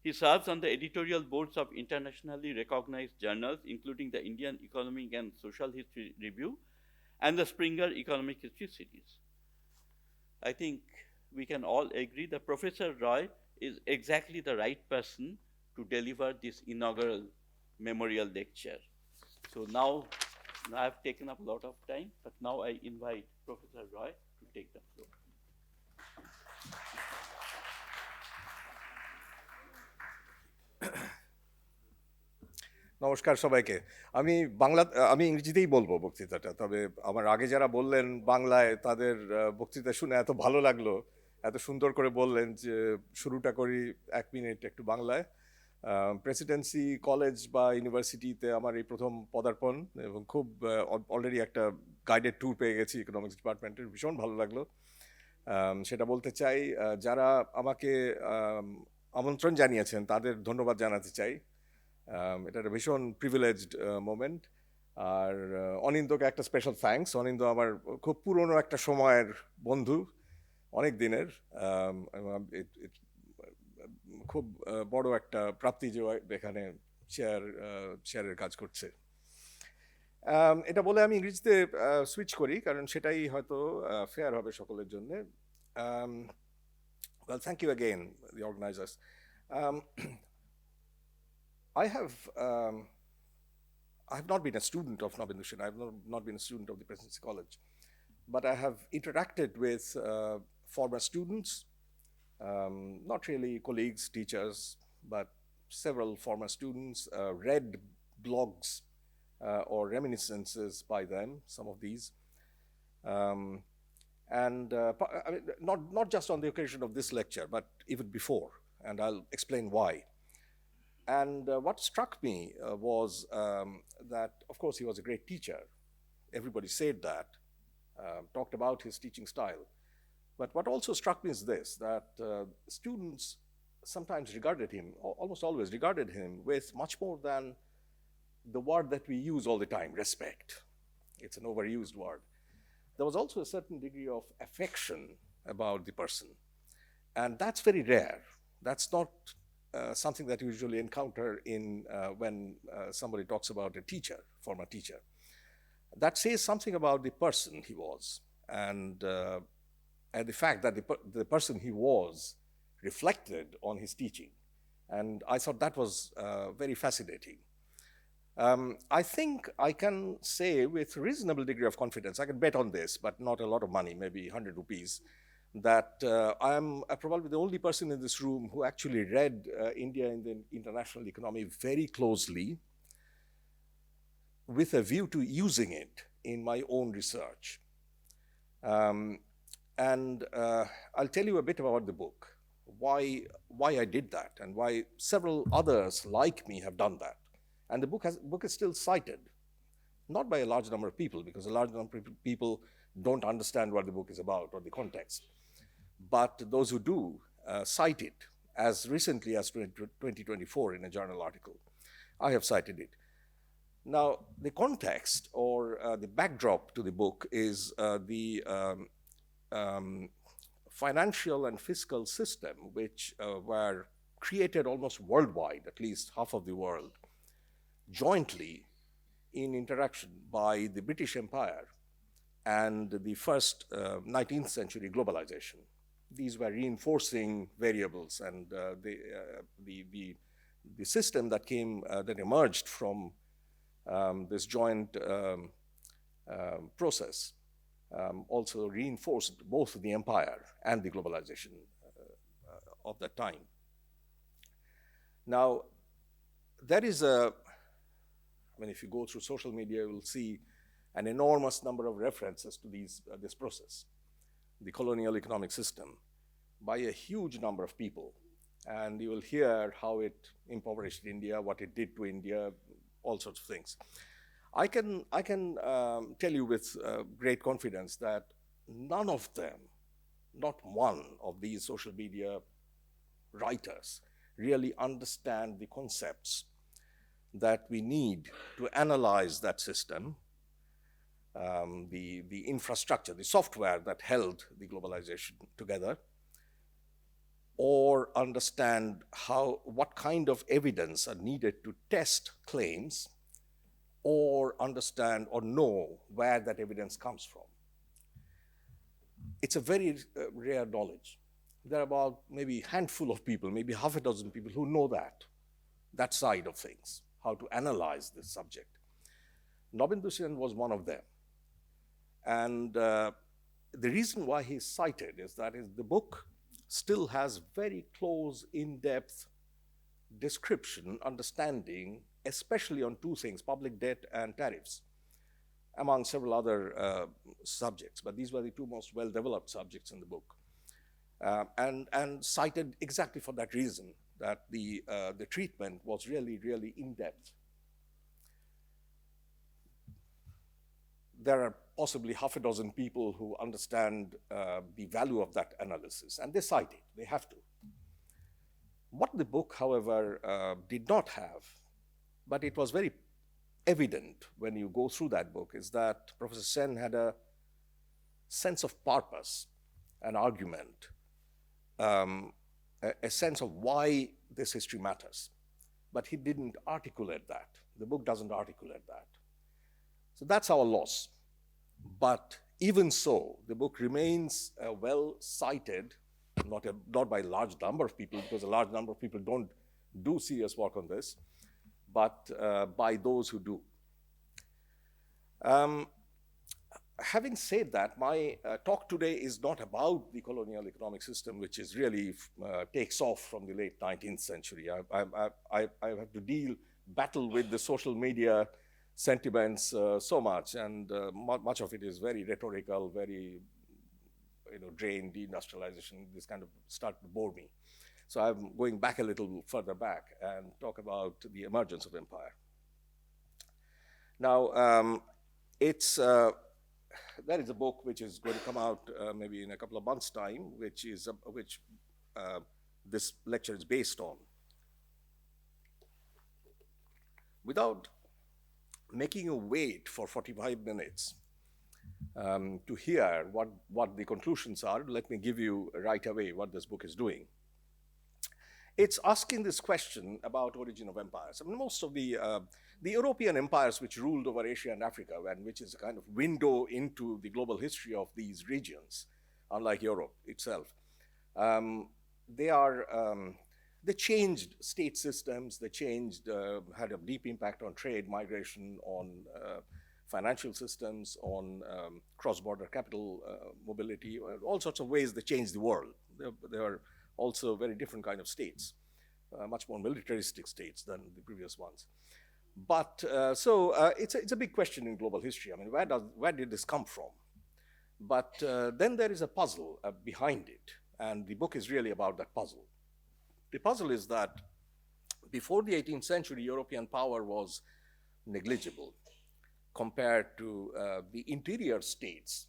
He serves on the editorial boards of internationally recognized journals, including the Indian Economic and Social History Review and the Springer Economic History series. I think we can all agree that Professor Roy is exactly the right person to deliver this inaugural memorial lecture. So now I have taken up a lot of time, but now I invite Professor Roy to take the floor. নমস্কার সবাইকে। আমি ইংরেজিতেই বলবো বক্তৃতাটা, তবে আমার আগে যারা বললেন বাংলায়, তাদের বক্তৃতা শুনে এত ভালো লাগলো, এত সুন্দর করে বললেন যে শুরুটা করি 1 মিনিট একটু বাংলায়। প্রেসিডেন্সি কলেজ বা ইউনিভার্সিটিতে আমার এই প্রথম পদার্পণ, এবং খুব অলরেডি একটা গাইডেড ট্যুর পেয়ে গেছি ইকোনমিক্স ডিপার্টমেন্টের, ভীষণ ভালো লাগলো। সেটা বলতে চাই, যারা আমাকে আমন্ত্রণ জানিয়েছেন তাদের ধন্যবাদ জানাতে চাই। এটা একটা ভীষণ প্রিভিলেজড মোমেন্ট। আর অনিন্দকে একটা স্পেশাল থ্যাঙ্কস। অনিন্দ আমার খুব পুরনো একটা সময়ের বন্ধু, অনেক দিনের। খুব বড় একটা প্রাপ্তি যে এখানে চেয়ারের কাজ করছে। এটা বলে আমি ইংরেজিতে সুইচ করি, কারণ সেটাই হয়তো ফেয়ার হবে সকলের জন্য। Well, thank you again, the organizers. I have not been a student of Nabendu Sen. I have not been a student of the Presidency College, but I have interacted with former students, not really colleagues, teachers, but several former students, read blogs or reminiscences by them, some of these. And I mean, not just on the occasion of this lecture, but even before, and I'll explain why. And what struck me was that, of course, he was a great teacher. Everybody said that, talked about his teaching style. But what also struck me is this, that students sometimes regarded him, almost always regarded him, with much more than the word that we use all the time, respect. It's an overused word. There was also a certain degree of affection about the person. And that's very rare. That's not something that you usually encounter when somebody talks about a teacher, former teacher. That says something about the person he was, and the fact that the person he was reflected on his teaching. And I thought that was very fascinating. I think I can say with reasonable degree of confidence, I can bet on this, but not a lot of money, maybe 100 rupees, that I'm probably the only person in this room who actually read India in the international economy very closely, with a view to using it in my own research. And I'll tell you a bit about the book, why I did that, and why several others like me have done that. And the book is still cited, not by a large number of people, because a large number of people don't understand what the book is about or the context. But those who do cite it, as recently as 2024 in a journal article. I have cited it. Now, the context or the backdrop to the book is the financial and fiscal system which were created almost worldwide, at least half of the world, jointly in interaction by the British Empire and the first 19th century globalization. These were reinforcing variables, and the system that emerged from this joint process also reinforced both the empire and the globalization of that time. Now, there is if you go through social media, you will see an enormous number of references to this process, the colonial economic system, by a huge number of people. And you will hear how it impoverished India, what it did to India, all sorts of things. I can tell you with great confidence that none of them, not one of these social media writers, really understand the concepts that we need to analyze that system, the infrastructure, the software that held the globalization together, or understand what kind of evidence are needed to test claims, or understand or know where that evidence comes from. It's a very rare knowledge. There are about maybe a handful of people, maybe half a dozen people who know that side of things, how to analyze this subject. Nabendu Sen was one of them. And the reason why he's cited is that the book still has very close, in-depth description, understanding, especially on two things, public debt and tariffs, among several other subjects. But these were the two most well-developed subjects in the book. And cited exactly for that reason, that the treatment was really, really in-depth. There are possibly half a dozen people who understand the value of that analysis, and they cite it, they have to. What the book, however, did not have, but it was very evident when you go through that book is that Professor Sen had a sense of purpose, an argument, a sense of why this history matters. But he didn't articulate that. The book doesn't articulate that. So that's our loss. But even so, the book remains well cited, not by a large number of people, because a large number of people don't do serious work on this, but by those who do. Having said that, my talk today is not about the colonial economic system, which is really takes off from the late 19th century. I have to battle with the social media sentiments so much, and much of it is very rhetorical, very drained, deindustrialization, this kind of start to bore me. So I'm going back a little further back and talk about the emergence of empire. Now, there is a book which is going to come out maybe in a couple of months' time, which this lecture is based on. Without making you wait for 45 minutes to hear what the conclusions are, let me give you right away what this book is doing. It's asking this question about origin of empires. I mean, most of the European empires which ruled over Asia and Africa, and which is a kind of window into the global history of these regions, unlike Europe itself, they changed state systems, they had a deep impact on trade, migration, on financial systems, on cross-border capital mobility, all sorts of ways they changed the world. They are also very different kind of states, much more militaristic states than the previous ones. But it's a big question in global history. I mean, where did this come from? But then there is a puzzle behind it, and the book is really about that puzzle. The puzzle is that before the 18th century, European power was negligible compared to the interior states,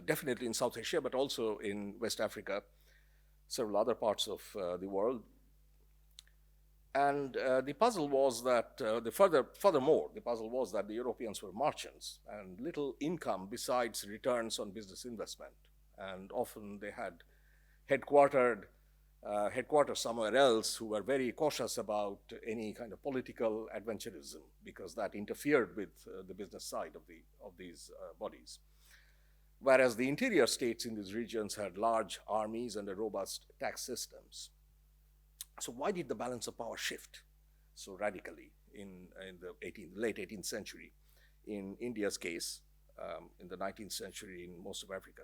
definitely in South Asia, but also in West Africa, several other parts of the world. And the puzzle was that, furthermore, the puzzle was that the Europeans were merchants and little income besides returns on business investment. And often they had headquarters somewhere else who were very cautious about any kind of political adventurism because that interfered with the business side of these bodies. Whereas the interior states in these regions had large armies and a robust tax systems. So why did the balance of power shift so radically in the late 18th century? In India's case, in the 19th century, in most of Africa.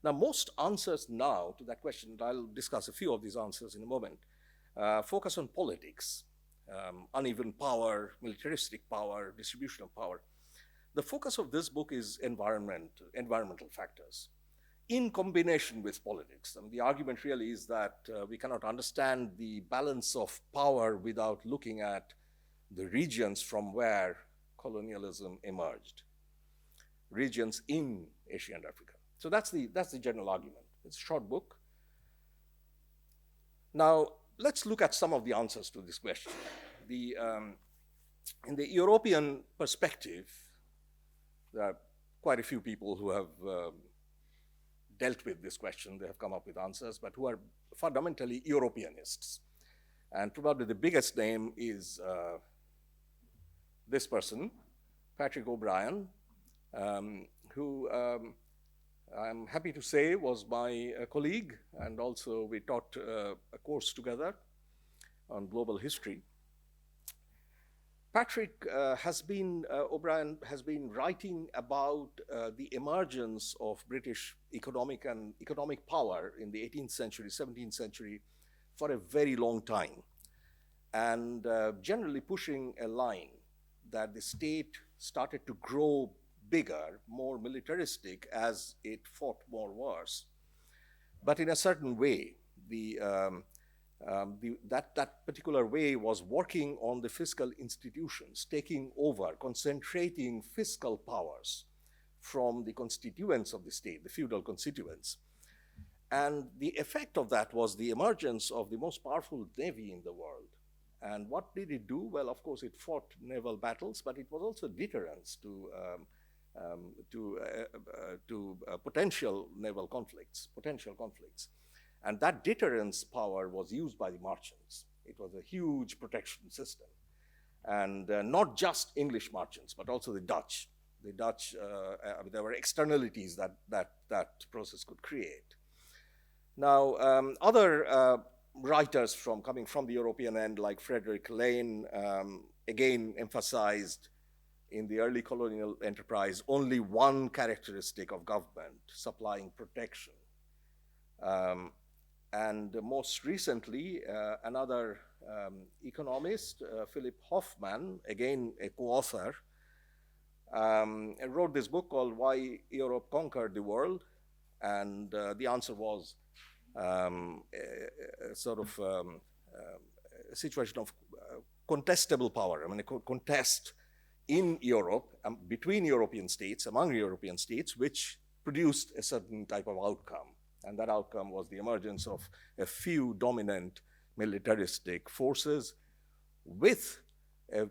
Now, most answers now to that question, and I'll discuss a few of these answers in a moment, focus on politics, uneven power, militaristic power, distribution of power. The focus of this book is environmental factors in combination with politics. And the argument really is that we cannot understand the balance of power without looking at the regions from where colonialism emerged, regions in Asia and Africa. So that's the general argument. It's a short book. Now, let's look at some of the answers to this question. In the European perspective, there are quite a few people who have dealt with this question. They have come up with answers, but who are fundamentally Europeanists. And probably the biggest name is this person, Patrick O'Brien, who I'm happy to say was my colleague, and also we taught a course together on global history. Patrick O'Brien has been writing about the emergence of British economic power in the 18th century, 17th century for a very long time, and generally pushing a line that the state started to grow bigger, more militaristic as it fought more wars. But in a certain way, that particular way was working on the fiscal institutions, taking over, concentrating fiscal powers from the constituents of the state, the feudal constituents. And the effect of that was the emergence of the most powerful navy in the world And what did it do? Well, of course, it fought naval battles, but it was also deterrence to potential naval conflicts, And that deterrence power was used by the merchants. It was a huge protection system. And not just English merchants, but also the Dutch. The Dutch, there were externalities that process could create. Now, other writers coming from the European end, like Frederick Lane, again emphasized in the early colonial enterprise only one characteristic of government, supplying protection. And most recently, another economist, Philip Hoffman, again a co-author, wrote this book called Why Europe Conquered the World. And the answer was a sort of a situation of contestable power. I mean, a contest in Europe, between European states, among European states, which produced a certain type of outcome. And that outcome was the emergence of a few dominant militaristic forces with an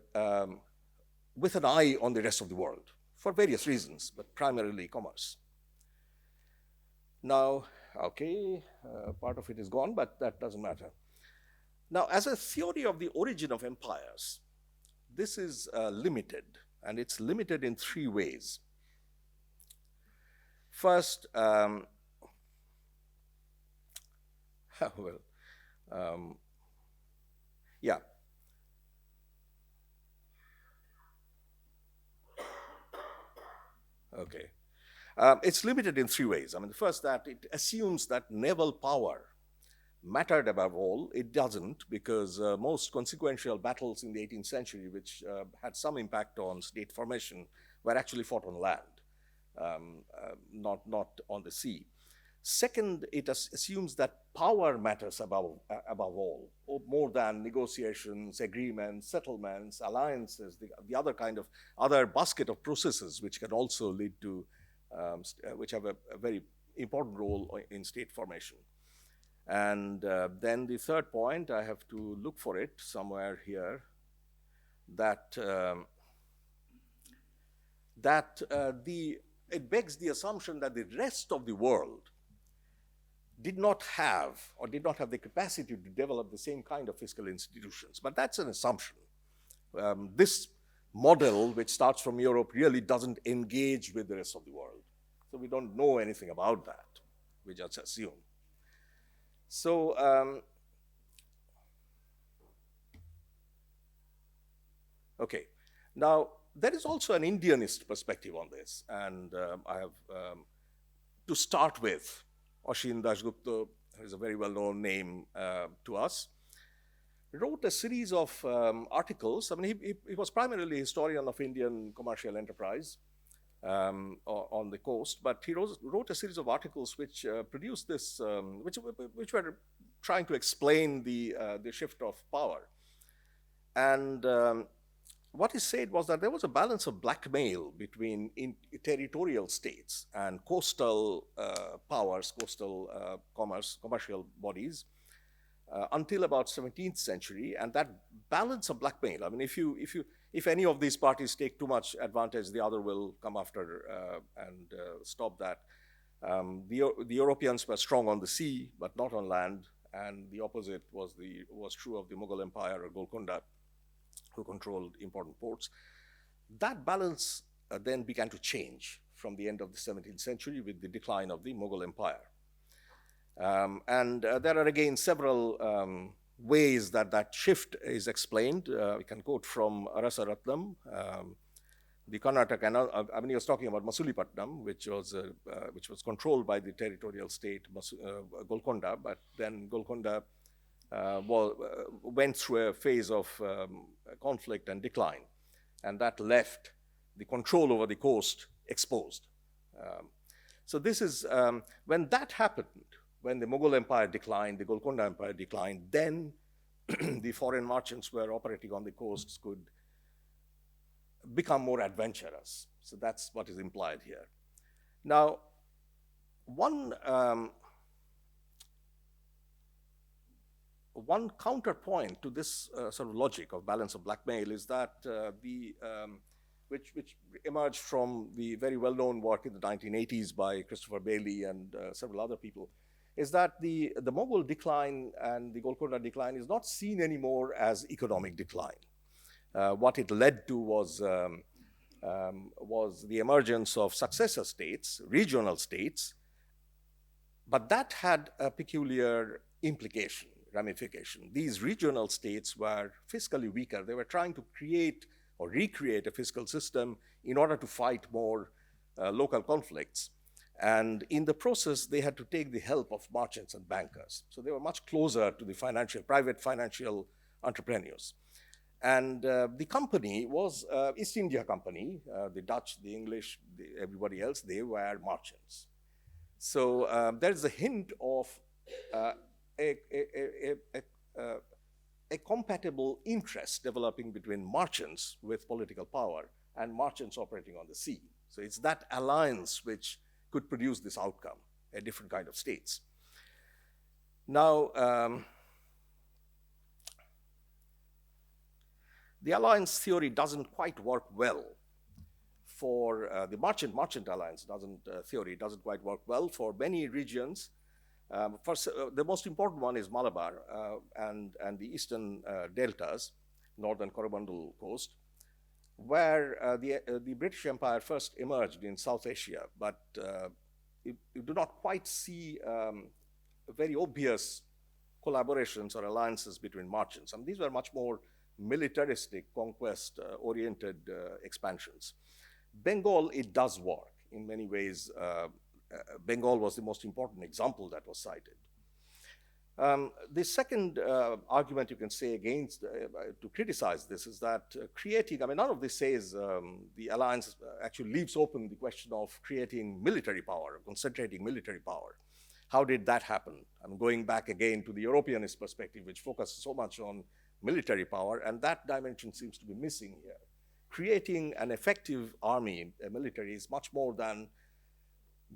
eye on the rest of the world for various reasons, but primarily commerce. Now, okay, part of it is gone, but that doesn't matter. Now, as a theory of the origin of empires, this is limited, and it's limited in three ways. First, yeah. Okay. It's limited in three ways. I mean, the first, that it assumes that naval power mattered above all. It doesn't, because most consequential battles in the 18th century, which had some impact on state formation, were actually fought on land, not on the sea. Second, it assumes that power matters above all, more than negotiations, agreements, settlements, alliances, the other basket of processes which can also lead to, which have a very important role in state formation. And then the third point, I have to look for it somewhere here, that it begs the assumption that the rest of the world did not have the capacity to develop the same kind of fiscal institutions. But that's an assumption. This model, which starts from Europe, really doesn't engage with the rest of the world. So we don't know anything about that. We just assume. So, okay. Now, there is also an Indianist perspective on this. And I have, to start with, Oshin Dasgupta, who is a very well-known name to us, wrote a series of articles. I mean, he was primarily a historian of Indian commercial enterprise on the coast, but he wrote a series of articles which produced this, which were trying to explain the shift of power. And what he said was that there was a balance of blackmail between territorial states and coastal powers, coastal commercial bodies, until about 17th century. And that balance of blackmail, I mean, if any of these parties take too much advantage, the other will come after and stop that. The Europeans were strong on the sea, but not on land. And the opposite was true of the Mughal Empire, or Golconda, who controlled important ports. That balance then began to change from the end of the 17th century with the decline of the Mughal Empire. And there are again several ways that shift is explained. We can quote from Arasa Ratnam, the Karnataka. I mean, he was talking about Masulipatnam, which was controlled by the territorial state Golconda, but then Golconda went through a phase of conflict and decline, and that left the control over the coast exposed. So this is, when that happened, when the Mughal Empire declined, the Golconda Empire declined, then the foreign merchants who were operating on the coasts could become more adventurous. So that's what is implied here. Now, one one counterpoint to this sort of logic of balance of blackmail is that which emerged from the very well-known work in the 1980s by Christopher Bailey and several other people, is that the Mughal decline and the Golconda decline is not seen anymore as economic decline. What it led to was the emergence of successor states, regional states, but that had a peculiar implication, ramification. These regional states were fiscally weaker. They were trying to create or recreate a fiscal system in order to fight more local conflicts. And in the process, they had to take the help of merchants and bankers. So they were much closer to the private financial entrepreneurs. And the company was East India Company, the Dutch, the English, everybody else, they were merchants. So there's a hint of a compatible interest developing between merchants with political power and merchants operating on the sea. So it's that alliance which could produce this outcome, a different kind of states. Now, the alliance theory doesn't quite work well for the merchant alliance theory doesn't quite work well for many regions. First, the most important one is Malabar and the eastern deltas, northern Coromandel coast, where the British Empire first emerged in South Asia, but you do not quite see very obvious collaborations or alliances between merchants. And these were much more militaristic, conquest-oriented expansions. Bengal, it does work. In many ways, Bengal was the most important example that was cited. The second argument you can say against, to criticize this is that creating, I mean, none of this says the alliance actually leaves open the question of creating military power, concentrating military power. How did that happen? I'm going back again to the Europeanist perspective, which focuses so much on military power, and that dimension seems to be missing here. Creating an effective army, a military, is much more than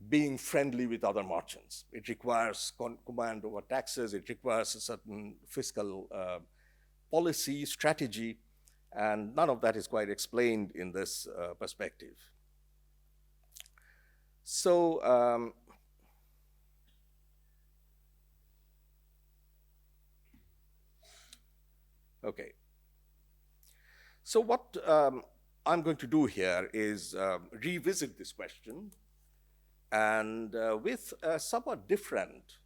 being friendly with other merchants. It requires command over taxes, it requires a certain fiscal policy, strategy, and none of that is quite explained in this perspective. So, okay. So what I'm going to do here is revisit this question and with a somewhat different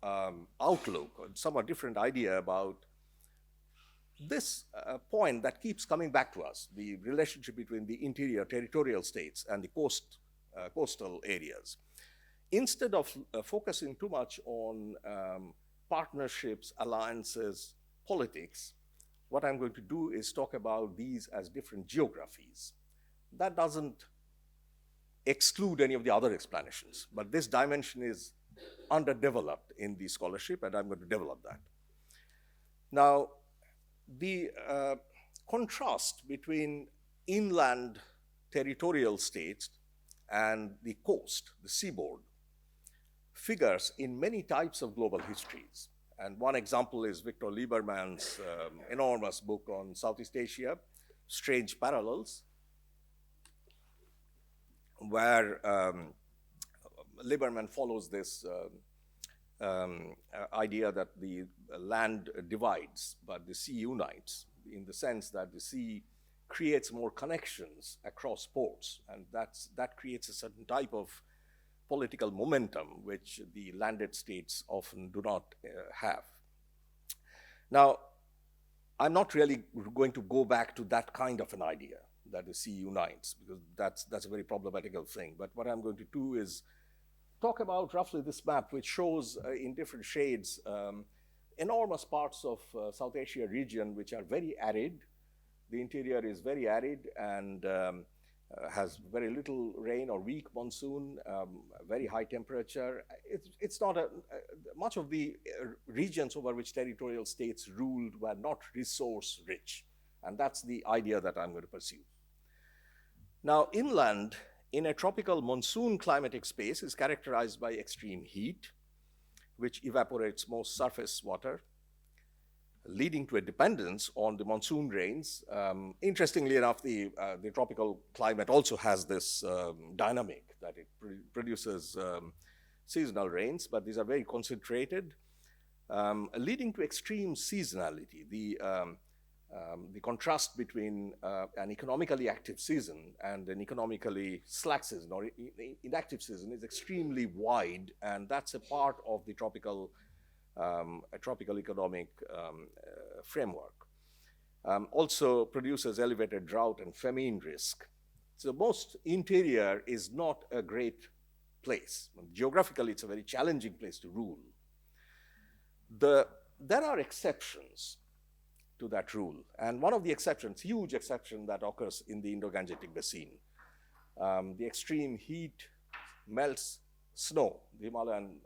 outlook, or somewhat different idea about this point that keeps coming back to us, the relationship between the interior territorial states and the coastal areas. Instead of focusing too much on partnerships, alliances, politics, what I'm going to do is talk about these as different geographies. That doesn't exclude any of the other explanations, but this dimension is underdeveloped in the scholarship, and I'm going to develop that. Now, the contrast between inland territorial states and the coast, the seaboard, figures in many types of global histories. And one example is Victor Lieberman's enormous book on Southeast Asia, Strange Parallels, where Lieberman follows this idea that the land divides, but the sea unites, in the sense that the sea creates more connections across ports, and that creates a certain type of political momentum, which the landed states often do not have. Now, I'm not really going to go back to that kind of an idea, that the sea unites, because that's a very problematical thing. But what I'm going to do is talk about roughly this map, which shows in different shades enormous parts of South Asia region, which are very arid. The interior is very arid and has very little rain or weak monsoon, very high temperature. It's not much of the regions over which territorial states ruled were not resource rich. And that's the idea that I'm going to pursue. Now, inland, in a tropical monsoon climatic space, is characterized by extreme heat, which evaporates most surface water. leading to a dependence on the monsoon rains. Interestingly enough, the tropical climate also has this dynamic that it produces seasonal rains, but these are very concentrated, leading to extreme seasonality. The contrast between an economically active season and an economically slack season or inactive season is extremely wide, and that's a part of the tropical economic framework. Also produces elevated drought and famine risk. So most interior is not a great place. Geographically, it's a very challenging place to rule. There are exceptions to that rule, and one of the exceptions, huge exception that occurs in the Indo-Gangetic Basin. The extreme heat melts snow, the Himalayan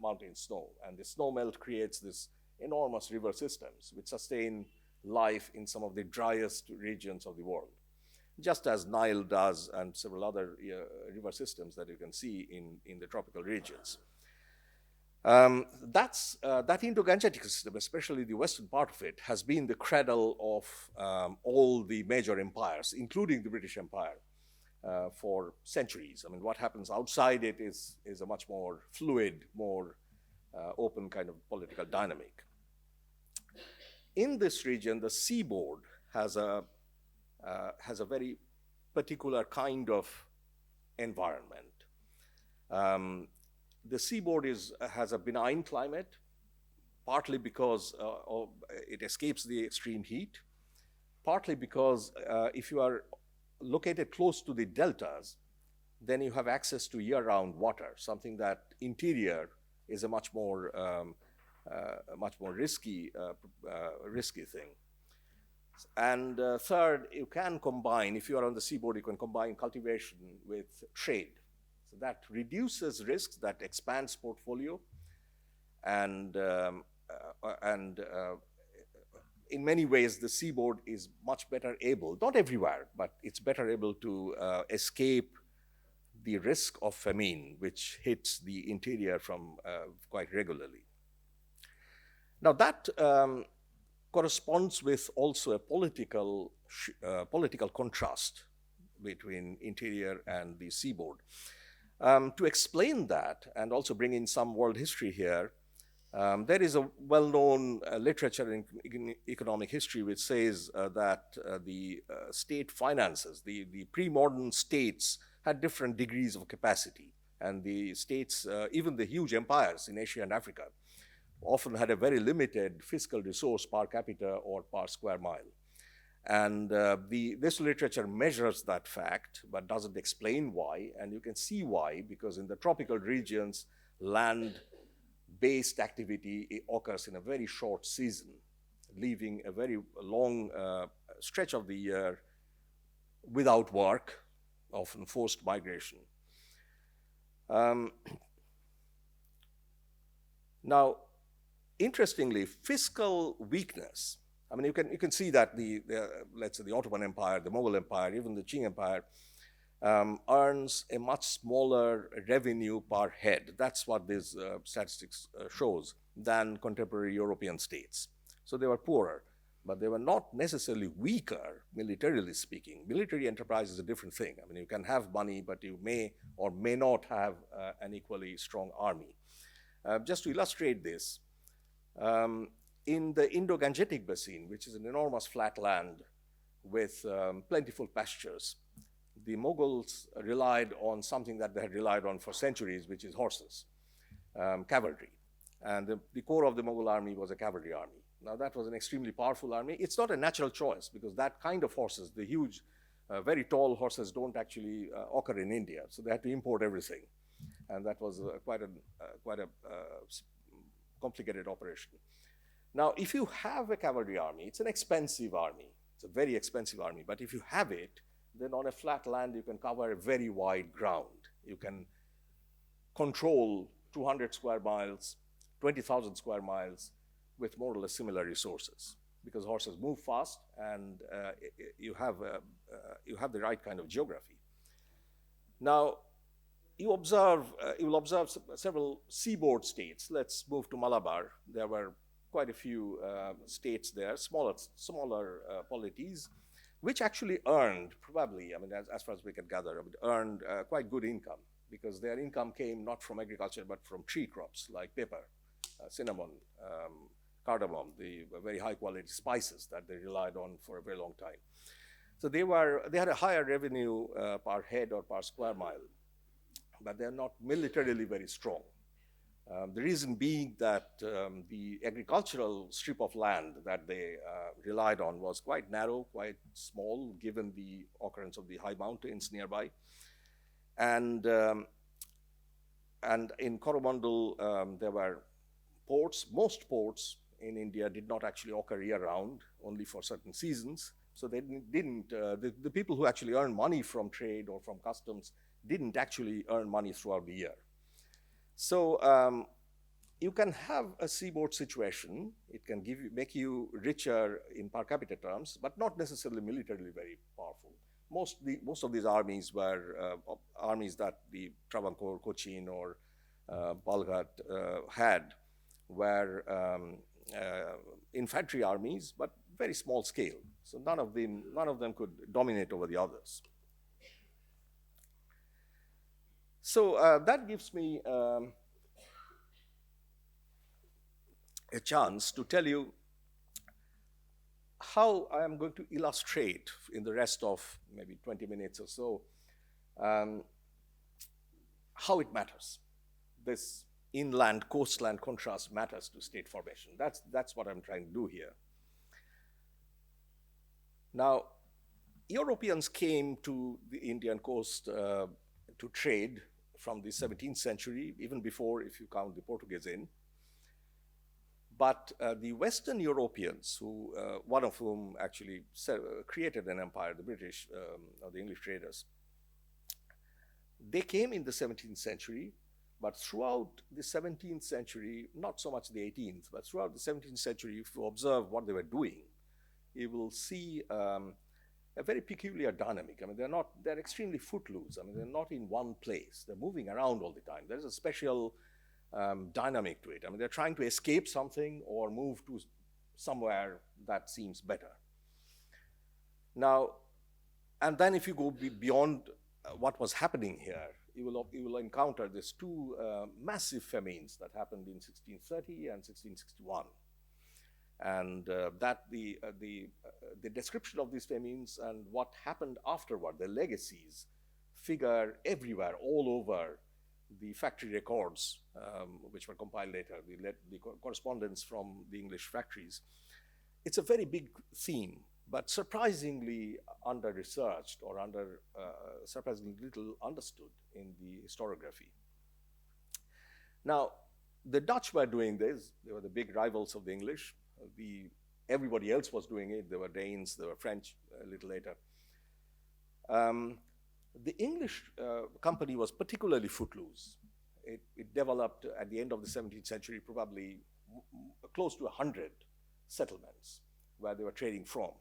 mountain snow, and the snow melt creates this enormous river systems which sustain life in some of the driest regions of the world, just as Nile does and several other river systems that you can see in the tropical regions. That Indo-Gangetic system, especially the western part of it, has been the cradle of all the major empires, including the British Empire, for centuries. I mean, what happens outside it is a much more fluid, more open kind of political dynamic. In this region, the seaboard has a very particular kind of environment. The seaboard has a benign climate, partly because it escapes the extreme heat, partly because if you are located close to the deltas, then you have access to year-round water, something that interior is a much more risky thing. And third, you can combine, if you are on the seaboard, you can combine cultivation with trade. So that reduces risks, that expands portfolio, and in many ways, the seaboard is much better able, not everywhere, but it's better able to escape the risk of famine, which hits the interior from quite regularly. Now that corresponds with also a political contrast between interior and the seaboard. To explain that and also bring in some world history here, there is a well-known literature in economic history which says that the state finances, the pre-modern states had different degrees of capacity, and the states, even the huge empires in Asia and Africa, often had a very limited fiscal resource per capita or per square mile. And this literature measures that fact, but doesn't explain why, and you can see why, because in the tropical regions, land-based activity occurs in a very short season, leaving a very long stretch of the year without work, often forced migration. Now, interestingly, fiscal weakness, I mean, you can see that let's say the Ottoman Empire, the Mughal Empire, even the Qing Empire, earns a much smaller revenue per head. That's what this statistics shows than contemporary European states. So they were poorer, but they were not necessarily weaker, militarily speaking. Military enterprise is a different thing. I mean, you can have money, but you may or may not have an equally strong army. Just to illustrate this, in the Indo-Gangetic Basin, which is an enormous flat land with plentiful pastures, the Mughals relied on something that they had relied on for centuries, which is horses, cavalry. And the core of the Mughal army was a cavalry army. Now, that was an extremely powerful army. It's not a natural choice, because that kind of horses, the huge, very tall horses, don't actually occur in India. So they had to import everything. And that was quite a complicated operation. Now, if you have a cavalry army, it's an expensive army. It's a very expensive army. But if you have it, then on a flat land, you can cover a very wide ground. You can control 200 square miles, 20,000 square miles with more or less similar resources, because horses move fast and you have the right kind of geography. Now, you will observe several seaboard states. Let's move to Malabar. There were quite a few states there, smaller polities, which actually earned, probably, I mean, as far as we can gather, earned quite good income, because their income came not from agriculture, but from tree crops like pepper, cinnamon, cardamom, the very high quality spices that they relied on for a very long time. So they had a higher revenue per head or per square mile, but they're not militarily very strong. The reason being that the agricultural strip of land that they relied on was quite narrow, quite small, given the occurrence of the high mountains nearby. And in Coromandel, there were ports. Most ports in India did not actually occur year-round, only for certain seasons. So they didn't. The people who actually earned money from trade or from customs didn't actually earn money throughout the year. So you can have a seaboard situation. It can make you richer in per capita terms, but not necessarily militarily very powerful. Most of these armies were armies that the Travancore, Cochin, or Balghat had were infantry armies, but very small scale. So none of them could dominate over the others. So that gives me a chance to tell you how I am going to illustrate in the rest of maybe 20 minutes or so how it matters. This inland coastland contrast matters to state formation. That's what I'm trying to do here. Now, Europeans came to the Indian coast to trade from the 17th century, even before, if you count the Portuguese in. But the Western Europeans, one of whom actually created an empire, the British or the English traders, they came in the 17th century, but throughout the 17th century, not so much the 18th, but throughout the 17th century, if you observe what they were doing, you will see a very peculiar dynamic. I mean, they're extremely footloose. I mean, they're not in one place. They're moving around all the time. There's a special dynamic to it. I mean, they're trying to escape something or move to somewhere that seems better. Now, and then if you go beyond what was happening here, you will encounter these two massive famines that happened in 1630 and 1661. And the description of these famines and what happened afterward, the legacies, figure everywhere, all over the factory records, which were compiled later, the correspondence from the English factories. It's a very big theme, but surprisingly under-researched or surprisingly little understood in the historiography. Now, the Dutch were doing this. They were the big rivals of the English. Everybody else was doing it. There were Danes, there were French a little later. The English company was particularly footloose. It developed at the end of the 17th century probably close to 100 settlements where they were trading from.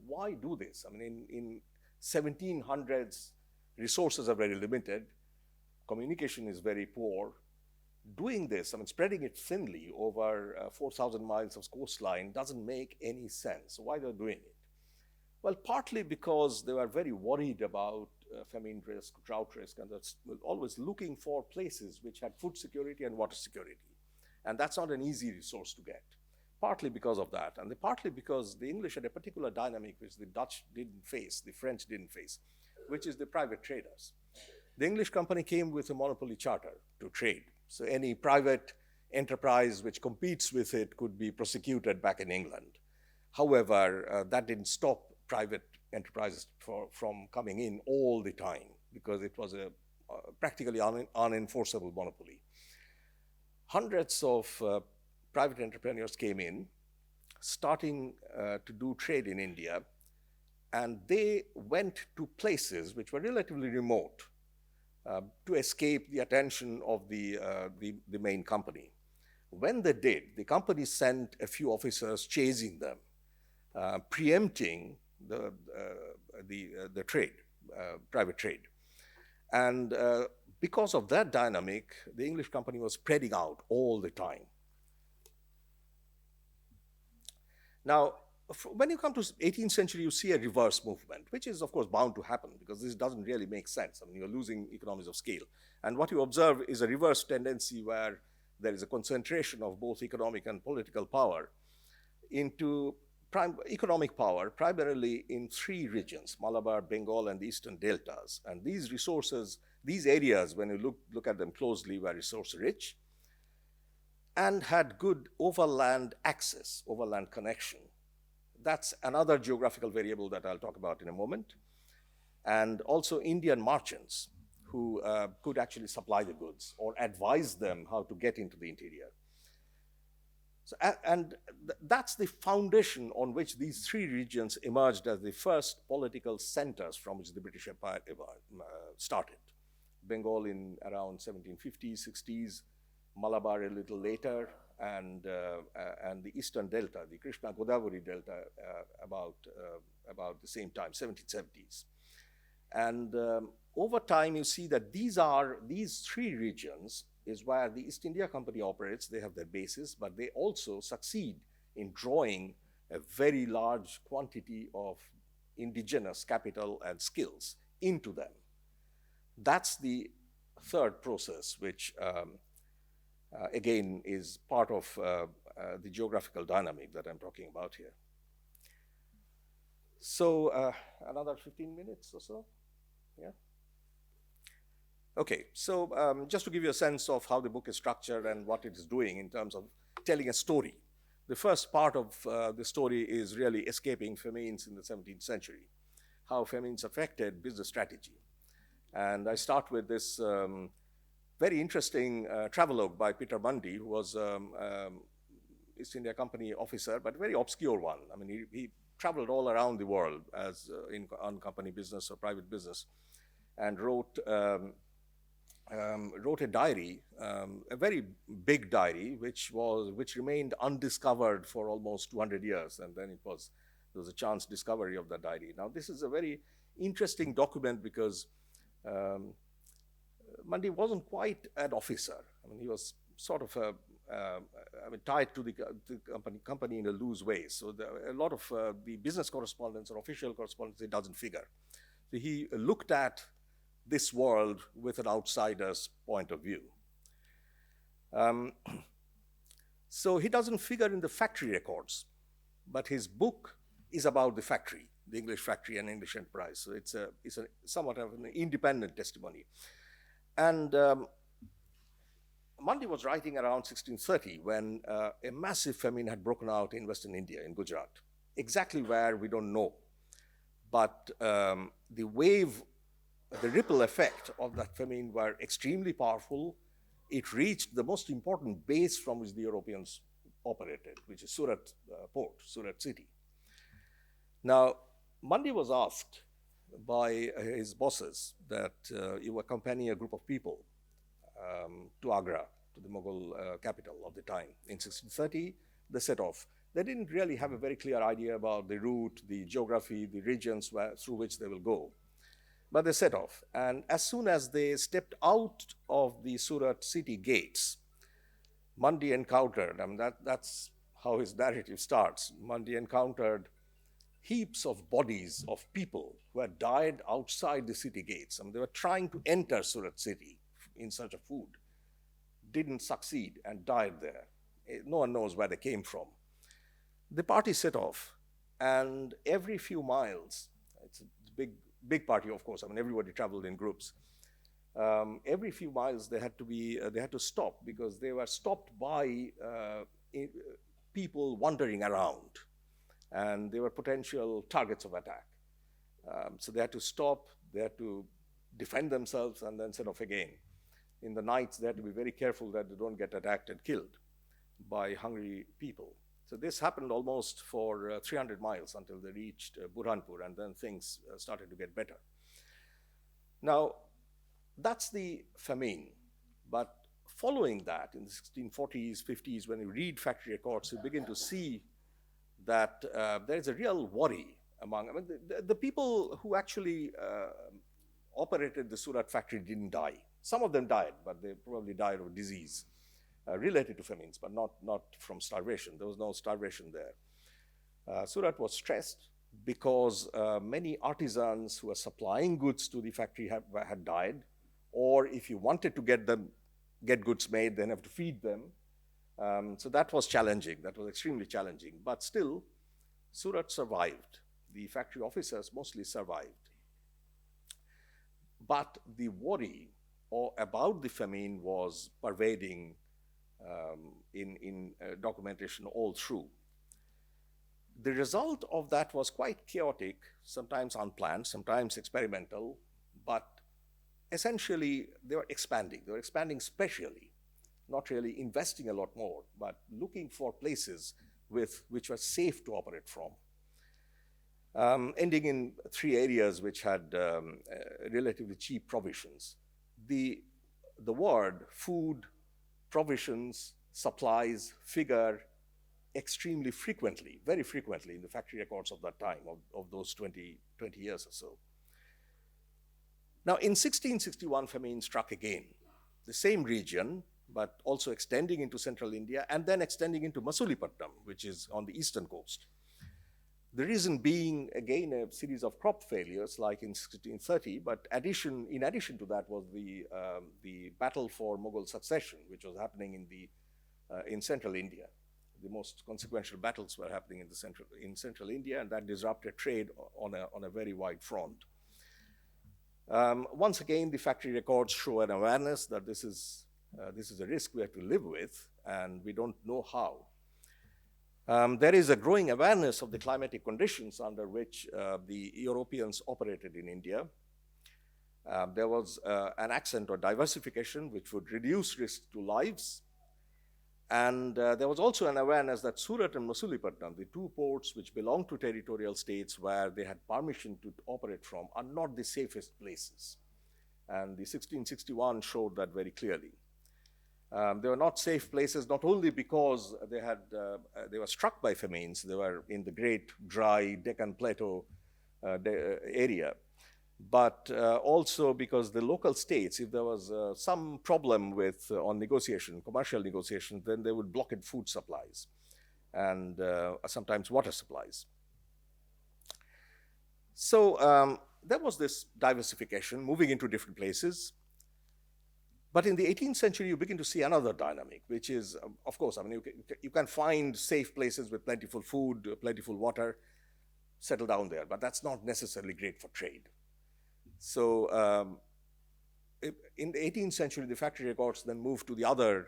Why do this? I mean, in 1700s, resources are very limited. Communication is very poor. Doing this, I mean, spreading it thinly over 4,000 miles of coastline doesn't make any sense. So why they're doing it? Well, partly because they were very worried about famine risk, drought risk, and that's always looking for places which had food security and water security. And that's not an easy resource to get. Partly because of that, and partly because the English had a particular dynamic which the Dutch didn't face, the French didn't face, which is the private traders. The English company came with a monopoly charter to trade. So any private enterprise which competes with it could be prosecuted back in England. However, that didn't stop private enterprises from coming in all the time, because it was a practically unenforceable monopoly. Hundreds of private entrepreneurs came in, starting to do trade in India, and they went to places which were relatively remote to escape the attention of the main company. When they did, the company sent a few officers chasing them, preempting the trade, private trade. And because of that dynamic, the English company was spreading out all the time. Now, when you come to 18th century, you see a reverse movement, which is, of course, bound to happen because this doesn't really make sense. I mean, you're losing economies of scale. And what you observe is a reverse tendency where there is a concentration of both economic and political power into economic power, primarily in three regions, Malabar, Bengal, and the eastern deltas. And these resources, these areas, when you look at them closely, were resource rich and had good overland access, overland connection. That's another geographical variable that I'll talk about in a moment. And also Indian merchants who could actually supply the goods or advise them how to get into the interior. So, that's the foundation on which these three regions emerged as the first political centers from which the British Empire started. Bengal in around 1750s, 60s, Malabar a little later, and the eastern delta, the Krishna Godavari delta, about the same time, 1770s. And over time, you see that these three regions is where the East India Company operates. They have their bases, but they also succeed in drawing a very large quantity of indigenous capital and skills into them. That's the third process, which again is part of the geographical dynamic that I'm talking about here. So another 15 minutes or so, yeah? Okay, so just to give you a sense of how the book is structured and what it is doing in terms of telling a story. The first part of the story is really escaping famines in the 17th century, how famines affected business strategy. And I start with this very interesting travelogue by Peter Mundy, who was East India Company officer, but a very obscure one. I mean, he traveled all around the world as on company business or private business, and wrote a diary, a very big diary, which remained undiscovered for almost 200 years, and then there was a chance discovery of the diary. Now, this is a very interesting document because Mundy wasn't quite an officer. I mean, he was sort of tied to the company in a loose way. So a lot of the business correspondence or official correspondence, it doesn't figure. So he looked at this world with an outsider's point of view. So he doesn't figure in the factory records, but his book is about the factory, the English factory and English enterprise. So it's a somewhat of an independent testimony. And Mundy was writing around 1630 when a massive famine had broken out in Western India, in Gujarat. Exactly where, we don't know. But the ripple effect of that famine were extremely powerful. It reached the most important base from which the Europeans operated, which is Surat port, Surat city. Now, Mundy was asked by his bosses that he would accompany a group of people to Agra, to the Mughal capital of the time. In 1630, they set off. They didn't really have a very clear idea about the route, the geography, the regions through which they will go. But they set off. And as soon as they stepped out of the Surat city gates, Mundy encountered, I mean, that's how his narrative starts. Mundy encountered heaps of bodies of people who had died outside the city gates. I mean, they were trying to enter Surat city in search of food, didn't succeed and died there. No one knows where they came from. The party set off, and every few miles, it's a big party, of course. I mean, everybody traveled in groups. Every few miles, they had to stop because they were stopped by people wandering around, and they were potential targets of attack. So they had to stop. They had to defend themselves and then set off again. In the nights, they had to be very careful that they don't get attacked and killed by hungry people. So this happened almost for 300 miles until they reached Burhanpur, and then things started to get better. Now, that's the famine. But following that, in the 1640s, 50s, when you read factory records, you begin to see that there is a real worry among, I mean, the people who actually operated the Surat factory didn't die. Some of them died, but they probably died of disease. Related to famines, but not from starvation. There was no starvation there. Surat was stressed because many artisans who were supplying goods to the factory had died, or if you wanted to get goods made, then have to feed them. So that was challenging. That was extremely challenging. But still, Surat survived. The factory officers mostly survived. But the worry about the famine was pervading in documentation all through. The result of that was quite chaotic, sometimes unplanned, sometimes experimental, but essentially they were expanding. They were expanding spatially, not really investing a lot more, but looking for places which were safe to operate from. Ending in 3 areas which had relatively cheap provisions. The word food, provisions, supplies figure extremely frequently, very frequently in the factory records of that time, of those 20 years or so. Now, in 1661, famine struck again, the same region, but also extending into central India and then extending into Masulipatam, which is on the eastern coast. The reason being, again, a series of crop failures like in 1630, but in addition to that was the battle for Mughal succession, which was happening in central India. The most consequential battles were happening in central India, and that disrupted trade on a very wide front. Once again, the factory records show an awareness that this is a risk we have to live with, and we don't know how. There is a growing awareness of the climatic conditions under which the Europeans operated in India. There was an accent on diversification, which would reduce risk to lives. And there was also an awareness that Surat and Masulipatam, the 2 ports which belong to territorial states where they had permission to operate from, are not the safest places. And the 1661 showed that very clearly. They were not safe places, not only because they were struck by famines, they were in the great dry Deccan Plateau area, but also because the local states, if there was some problem on negotiation, commercial negotiation, then they would blockade food supplies and sometimes water supplies. So there was this diversification, moving into different places. But in the 18th century, you begin to see another dynamic, which is, of course, I mean, you can find safe places with plentiful food, plentiful water, settle down there, but that's not necessarily great for trade. So in the 18th century, the factory records then moved to the other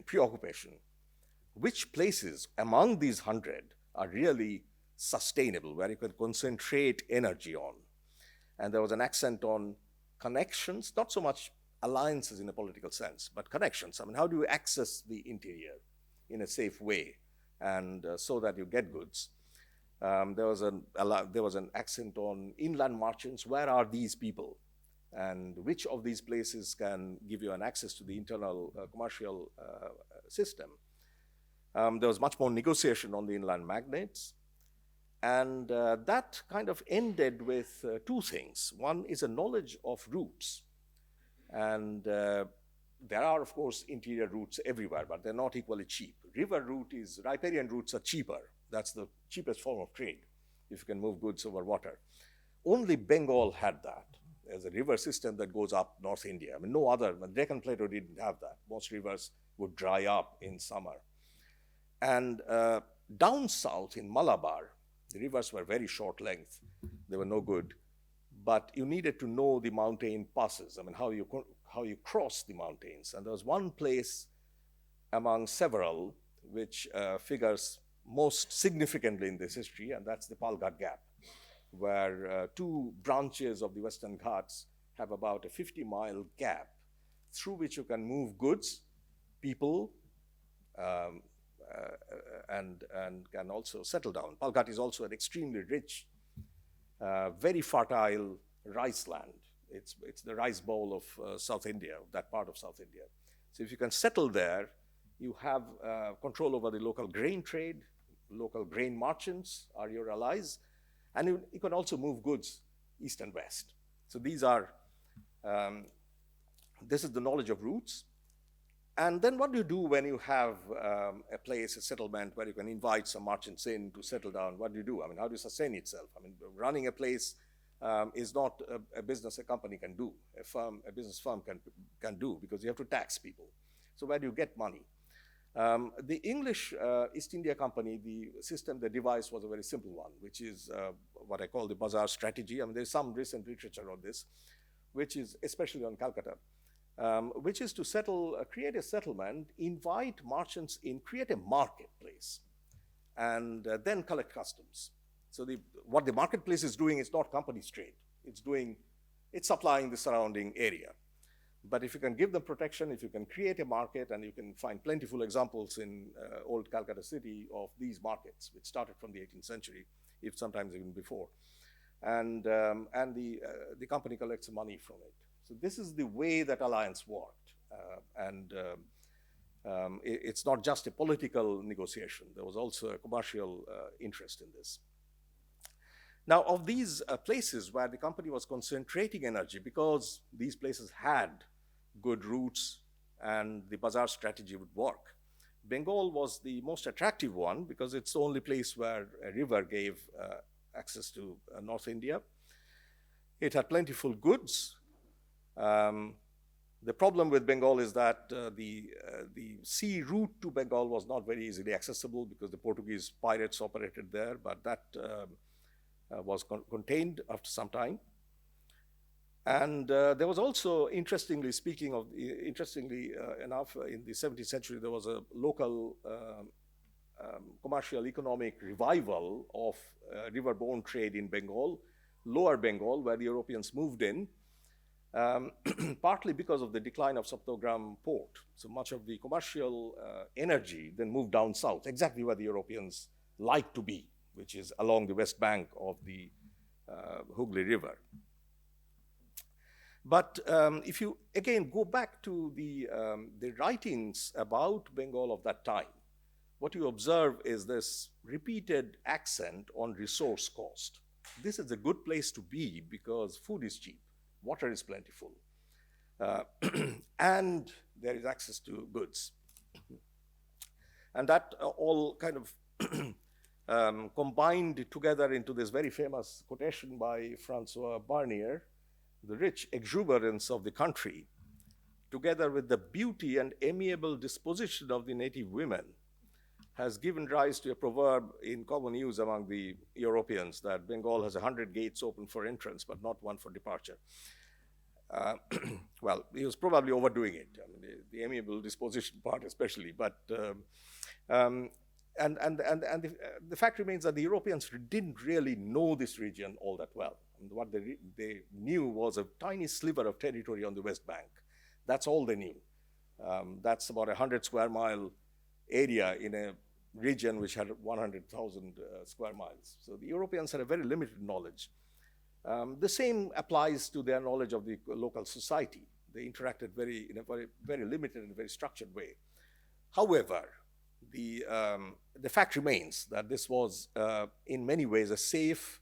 preoccupation. Which places among these 100 are really sustainable, where you can concentrate energy on? And there was an accent on connections, not so much alliances in a political sense, but connections. I mean, how do you access the interior in a safe way and so that you get goods? There was an accent on inland merchants. Where are these people? And which of these places can give you an access to the internal commercial system? There was much more negotiation on the inland magnates. And that kind of ended with 2 things. One is a knowledge of routes. And there are, of course, interior routes everywhere, but they're not equally cheap. Riparian routes are cheaper. That's the cheapest form of trade, if you can move goods over water. Only Bengal had that. There's a river system that goes up North India. I mean, no other, the Deccan Plateau didn't have that. Most rivers would dry up in summer. And down south in Malabar, the rivers were very short length. They were no good. But you needed to know the mountain passes, I mean, how you cross the mountains. And there was one place among several which figures most significantly in this history, and that's the Palghat Gap, where 2 branches of the Western Ghats have about a 50-mile gap through which you can move goods, people, and can also settle down. Palghat is also an extremely rich, very fertile rice land. It's the rice bowl of South India, that part of South India. So if you can settle there, you have control over the local grain trade, local grain merchants are your allies, and you can also move goods east and west. So this is the knowledge of routes. And then what do you do when you have a place, a settlement where you can invite some merchants in to settle down? What do you do? I mean, how do you sustain itself? I mean, running a place is not a business a company can do, a business firm can do, because you have to tax people. So where do you get money? The English East India Company, the system they devised was a very simple one, which is what I call the bazaar strategy. I mean, there's some recent literature on this, which is especially on Calcutta, which is to create a settlement, invite merchants in, create a marketplace, and then collect customs. So what the marketplace is doing is not company's trade. It's supplying the surrounding area. But if you can give them protection, if you can create a market, and you can find plentiful examples in old Calcutta city of these markets, which started from the 18th century, if sometimes even before, and the company collects money from it. So this is the way that alliance worked, it's not just a political negotiation. There was also a commercial interest in this. Now, of these places where the company was concentrating energy, because these places had good routes and the bazaar strategy would work, Bengal was the most attractive one because it's the only place where a river gave access to North India. It had plentiful goods. The problem with Bengal is that the sea route to Bengal was not very easily accessible because the Portuguese pirates operated there, but that was contained after some time. And there was also, interestingly enough, in the 17th century, there was a local commercial economic revival of riverborne trade in Bengal, lower Bengal, where the Europeans moved in, partly because of the decline of Saptagram port. So much of the commercial energy then moved down south, exactly where the Europeans like to be, which is along the west bank of the Hooghly River. But if you, again, go back to the writings about Bengal of that time, what you observe is this repeated accent on resource cost. This is a good place to be because food is cheap, water is plentiful, and there is access to goods. And that all kind of combined together into this very famous quotation by Francois Barnier: the rich exuberance of the country, together with the beauty and amiable disposition of the native women, has given rise to a proverb in common use among the Europeans that Bengal has 100 gates open for entrance, but not one for departure. Well, he was probably overdoing it, I mean, the amiable disposition part especially, but the fact remains that the Europeans didn't really know this region all that well. And what they knew was a tiny sliver of territory on the West Bank. That's all they knew. That's about 100 square mile area in a region which had 100,000 square miles. So the Europeans had a very limited knowledge. The same applies to their knowledge of the local society. They interacted in a very limited and very structured way. However, the fact remains that this was, in many ways, a safe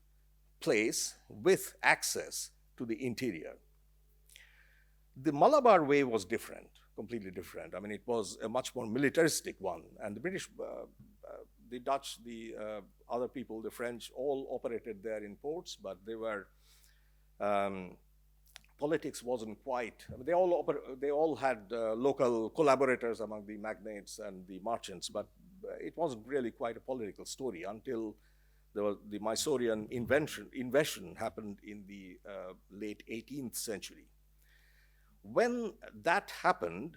place with access to the interior. The Malabar way was different, completely different. I mean, it was a much more militaristic one, and the British, the Dutch, the other people, the French, all operated there in ports, but they were, politics wasn't quite, I mean, they all had local collaborators among the magnates and the merchants, but it wasn't really quite a political story until the Mysorean invasion happened in the late 18th century. When that happened,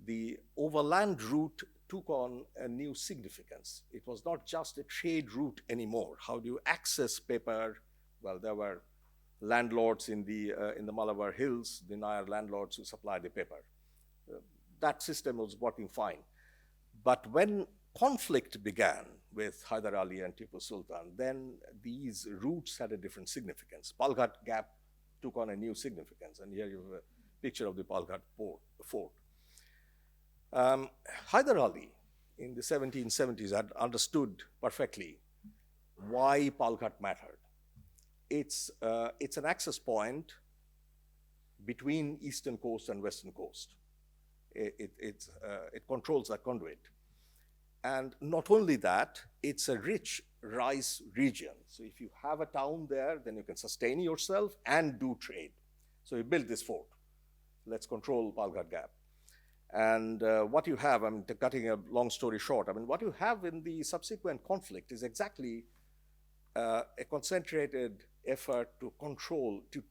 the overland route took on a new significance. It was not just a trade route anymore. How do you access paper? Well, there were landlords in the Malabar Hills, the Nair landlords who supplied the paper. That system was working fine. But when conflict began with Hyder Ali and Tipu Sultan, then these routes had a different significance. Palghat Gap took on a new significance, and here you have a picture of the Palghat fort. Hyder Ali in the 1770s had understood perfectly why Palghat mattered. It's an access point between eastern coast and western coast. it controls that conduit. And not only that, it's a rich rice region. So if you have a town there, then you can sustain yourself and do trade. So you build this fort. Let's control Palghar Gap. And what you have, I'm cutting a long story short, I mean, what you have in the subsequent conflict is exactly a concentrated effort to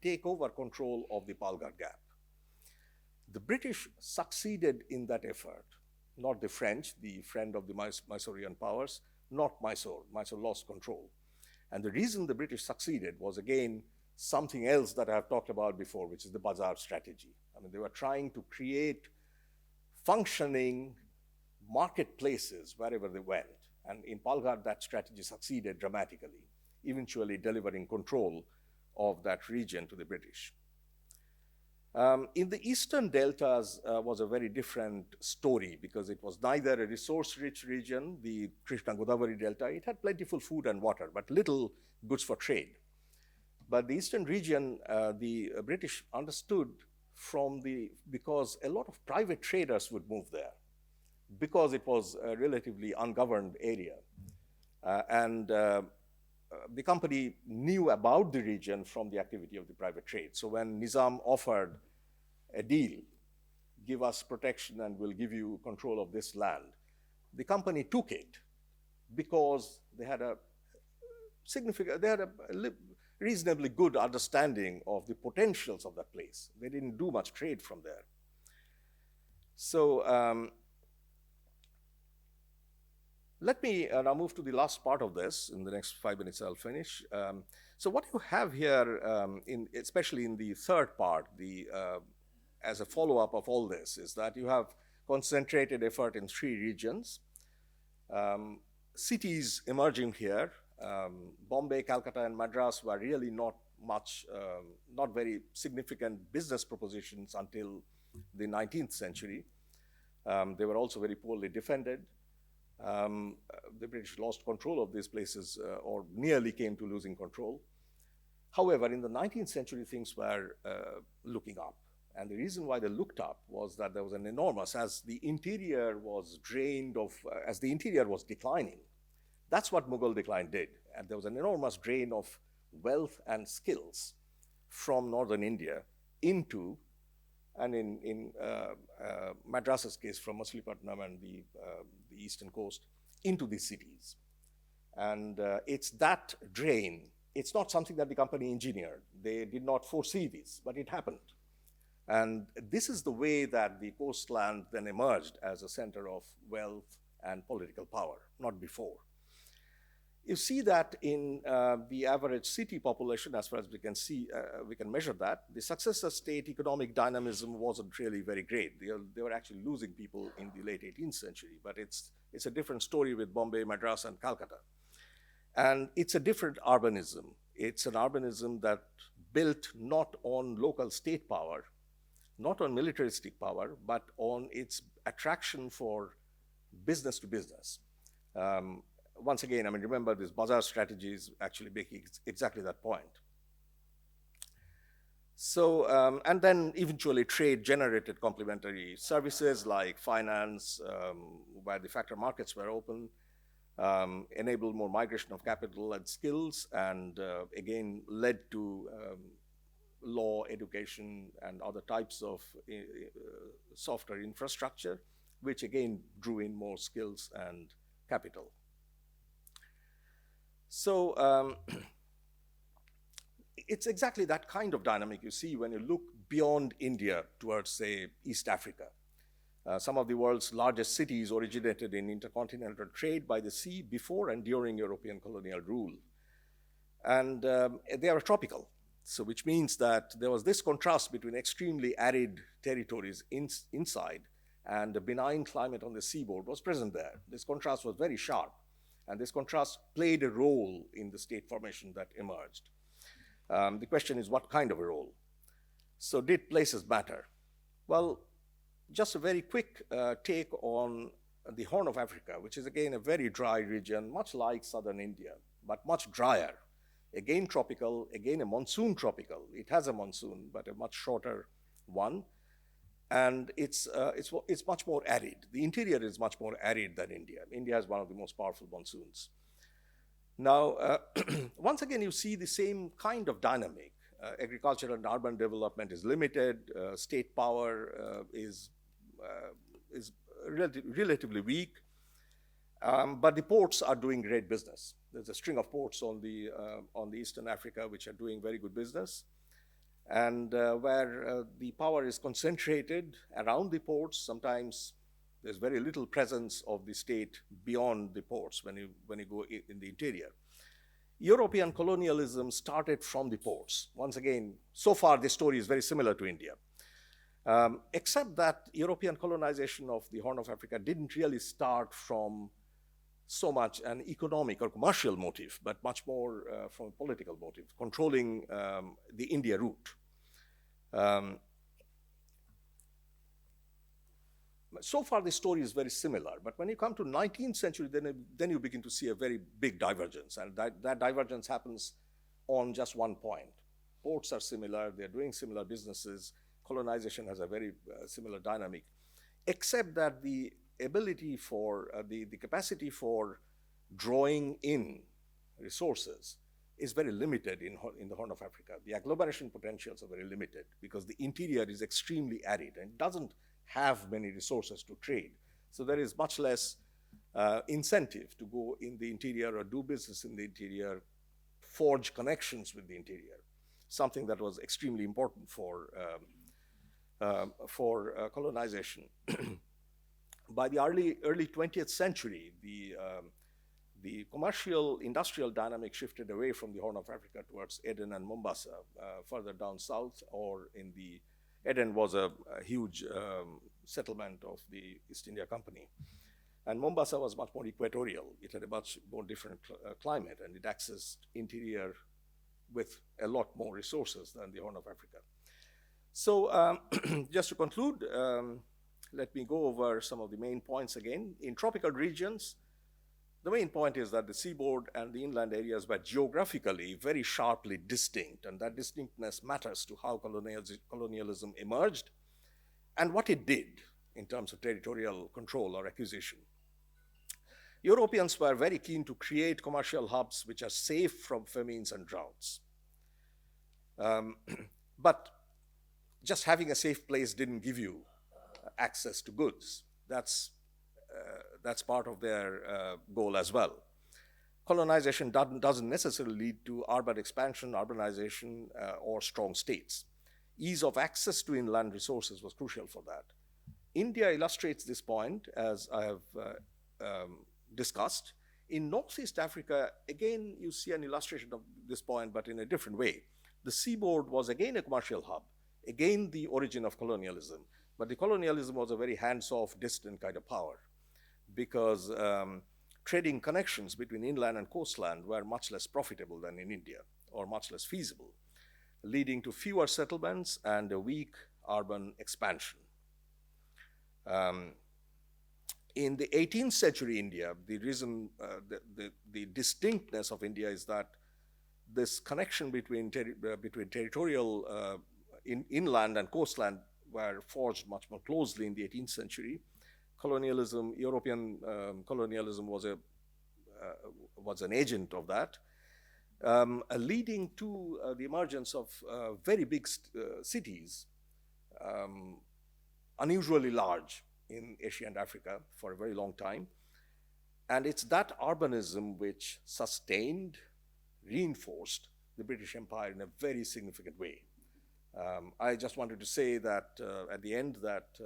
take over control of the Palghar Gap. The British succeeded in that effort, not the French, the friend of the Mysorean powers, not Mysore. Mysore lost control. And the reason the British succeeded was, again, something else that I have talked about before, which is the bazaar strategy. I mean, they were trying to create functioning marketplaces wherever they went. And in Palghar, that strategy succeeded dramatically, eventually delivering control of that region to the British. In the eastern deltas was a very different story because it was neither a resource-rich region, the Krishna-Godavari delta. It had plentiful food and water, but little goods for trade. But the eastern region, the British understood because a lot of private traders would move there because it was a relatively ungoverned area. The company knew about the region from the activity of the private trade. So when Nizam offered a deal, give us protection and we'll give you control of this land, the company took it because they had a reasonably good understanding of the potentials of that place. They didn't do much trade from there. So let me now move to the last part of this. In the next 5 minutes, I'll finish. So what you have here, especially in the third part, as a follow-up of all this, is that you have concentrated effort in 3 regions. Cities emerging here, Bombay, Calcutta, and Madras were really not very significant business propositions until the 19th century. They were also very poorly defended. The British lost control of these places or nearly came to losing control. However, in the 19th century, things were looking up. And the reason why they looked up was that there was an enormous, as the interior was declining, that's what Mughal decline did. And there was an enormous drain of wealth and skills from northern India into, and in Madras's case, from Machilipatnam and the eastern coast, into these cities. And it's that drain. It's not something that the company engineered. They did not foresee this, but it happened. And this is the way that the coastland then emerged as a center of wealth and political power, not before. You see that in the average city population, as far as we can see, we can measure that. The successor state economic dynamism wasn't really very great. They were actually losing people in the late 18th century, but it's a different story with Bombay, Madras, and Calcutta. And it's a different urbanism. It's an urbanism that built not on local state power, not on militaristic power, but on its attraction for business to business. Once again, I mean, remember this bazaar strategy is actually making exactly that point. So, and then eventually trade generated complementary services like finance, where the factor markets were open, enabled more migration of capital and skills, and again led to law, education, and other types of software infrastructure, which again drew in more skills and capital. So it's exactly that kind of dynamic you see when you look beyond India towards, say, East Africa. Some of the world's largest cities originated in intercontinental trade by the sea before and during European colonial rule. And they are tropical, so which means that there was this contrast between extremely arid territories inside and the benign climate on the seaboard was present there. This contrast was very sharp. And this contrast played a role in the state formation that emerged. The question is, what kind of a role? So did places matter? Well, just a very quick take on the Horn of Africa, which is again a very dry region, much like southern India, but much drier. Again tropical, again a monsoon tropical. It has a monsoon, but a much shorter one. and it's much more arid. The interior is much more arid than India. India has one of the most powerful monsoons. Now, once again, you see the same kind of dynamic. Agricultural and urban development is limited. State power is relatively weak. But the ports are doing great business. There's a string of ports on the Eastern Africa which are doing very good business. And where the power is concentrated around the ports, sometimes there's very little presence of the state beyond the ports when you go in the interior. European colonialism started from the ports. Once again, so far the story is very similar to India. Except that European colonization of the Horn of Africa didn't really start from so much an economic or commercial motive, but much more from a political motive, controlling the India route. So far, the story is very similar, but when you come to 19th century, then you begin to see a very big divergence, and that divergence happens on just one point. Ports are similar, they're doing similar businesses, colonization has a very similar dynamic, except that the ability for, the capacity for drawing in resources is very limited in the Horn of Africa. The agglomeration potentials are very limited because the interior is extremely arid and doesn't have many resources to trade. So there is much less incentive to go in the interior or do business in the interior, forge connections with the interior, something that was extremely important for colonization. By the early 20th century, the commercial industrial dynamic shifted away from the Horn of Africa towards Aden and Mombasa, further down south, or in the Aden was a huge settlement of the East India Company. And Mombasa was much more equatorial. It had a much more different climate, and it accessed interior with a lot more resources than the Horn of Africa. So just to conclude, let me go over some of the main points again. In tropical regions, the main point is that the seaboard and the inland areas were geographically very sharply distinct, and that distinctness matters to how colonialism emerged and what it did in terms of territorial control or acquisition. Europeans were very keen to create commercial hubs which are safe from famines and droughts. But just having a safe place didn't give you access to goods. That's part of their goal as well. Colonization doesn't necessarily lead to urban expansion, urbanization, or strong states. Ease of access to inland resources was crucial for that. India illustrates this point, as I have discussed. In Northeast Africa, again, you see an illustration of this point, but in a different way. The seaboard was again a commercial hub, again the origin of colonialism, but the colonialism was a very hands-off, distant kind of power, because trading connections between inland and coastland were much less profitable than in India, or much less feasible, leading to fewer settlements and a weak urban expansion. In the 18th century India, the reason, the distinctness of India is that this connection between territorial inland and coastland were forged much more closely in the 18th century. Colonialism, European colonialism was an agent of that, leading to the emergence of very big cities, unusually large in Asia and Africa for a very long time. And it's that urbanism which sustained, reinforced the British Empire in a very significant way. I just wanted to say that at the end that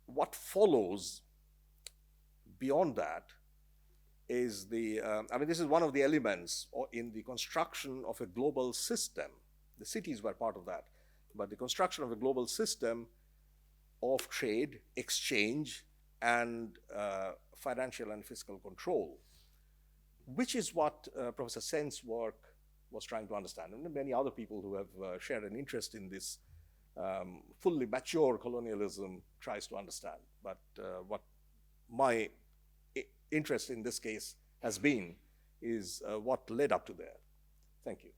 what follows beyond that is this is one of the elements in the construction of a global system. The cities were part of that, but the construction of a global system of trade, exchange, and financial and fiscal control, which is what Professor Sen's work was trying to understand, and many other people who have shared an interest in this fully mature colonialism tries to understand. But what my interest in this case has been is what led up to there. Thank you.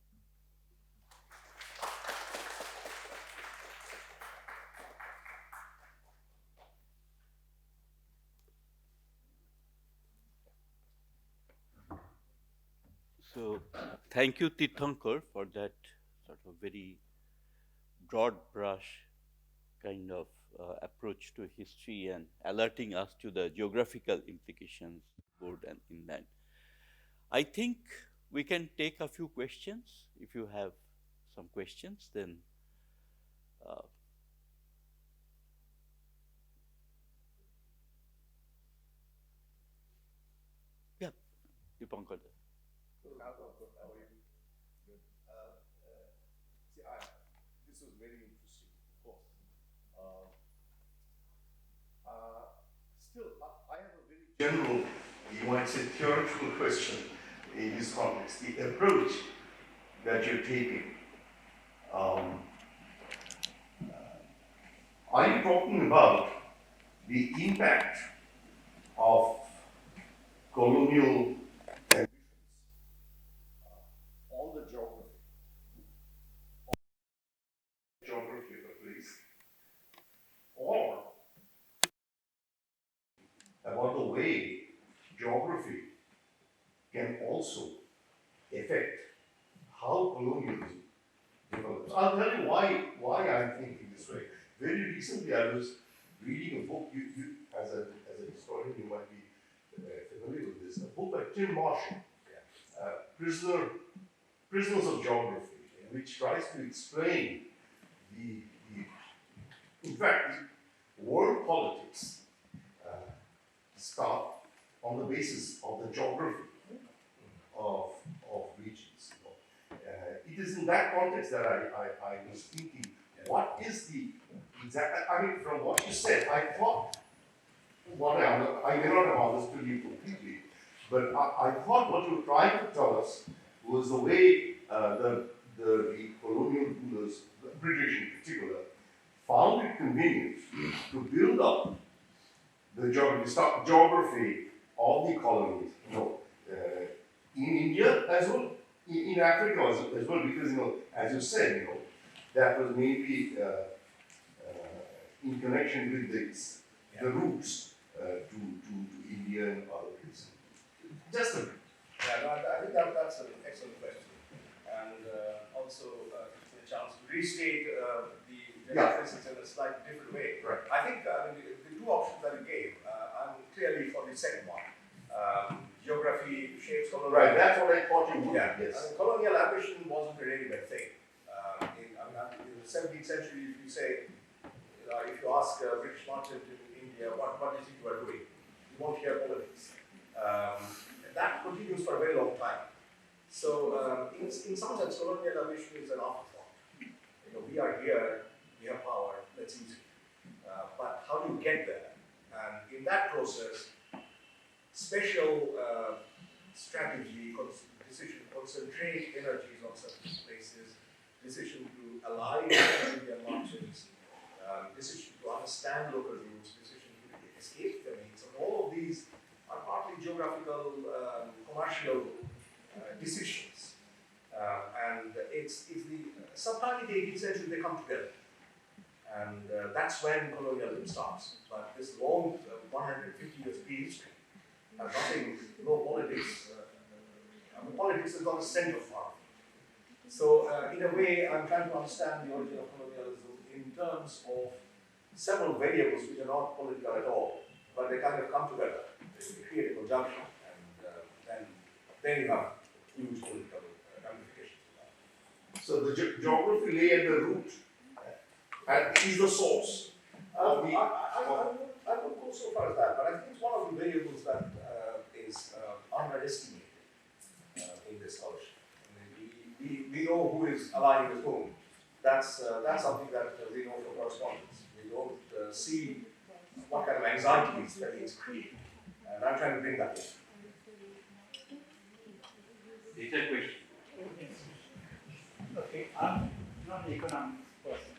Thank you, Tirthankar, for that sort of very broad brush kind of approach to history and alerting us to the geographical implications, both and inland. I think we can take a few questions. If you have some questions, then uh, yeah, Dipankar. This was very interesting, of course. Still, I have a very general, you might say theoretical question in this context. The approach that you're taking, um, are you talking about the impact of colonial ambitions on the geography of a place, or about the way geography can also affect how colonialism develops? I'll tell you why I'm thinking this way. Very recently, I was reading a book. You as a historian, you might be familiar with this. A book by Tim Marshall, Prisoners of Geography, which tries to explain the in fact, world politics start on the basis of the geography of regions. It is in that context that I was thinking, what is the exact, I mean, from what you said, I thought, I may not have understood you completely, but I thought what you were trying to tell us was the way the colonial rulers, the British in particular, found it convenient to build up the geography of the colonies, in India as well, in Africa as well, because, as you said, that was mainly in connection with the routes to India and other places. Just a bit. Yeah, no, I think that's an excellent question, and also a chance to restate the emphasis in a slightly different way. Right. I think the two options that you gave, I'm clearly for the second one. Geography shapes colonial. Right, that's what I thought you would. Yeah, Yes. I mean, colonial ambition wasn't a ready-made thing. In the 17th century, if you say, if you ask a British merchant in India, what is it you are doing? You won't hear politics. That continues for a very long time. So, in some sense, colonial ambition is an afterthought. We are here, we have power, let's use it. But how do you get there? And in that process, special strategy, decision, concentrate energies on certain places, decision to ally with Indian marches, decision to understand local routes, decision to escape the means, and all of these are partly geographical, commercial decisions. And it's sometime in the 18th century they come together. And that's when colonialism starts. But this long 150 years peace has nothing, no politics. Politics is not the center part. So in a way, I'm trying to understand the origin of colonialism in terms of several variables which are not political at all, but they kind of come together. They create a conjunction, and then you have huge political ramifications. So the geography lay at the root and is the source. I wouldn't go so far as that, but I think it's one of the variables that is underestimated in this scholarship. I mean, we know who is aligning with whom. That's something that we know from correspondence. We don't see what kind of anxieties that it's creating. And I'm trying to bring that in. Is there a question? Okay, I'm not an economics person,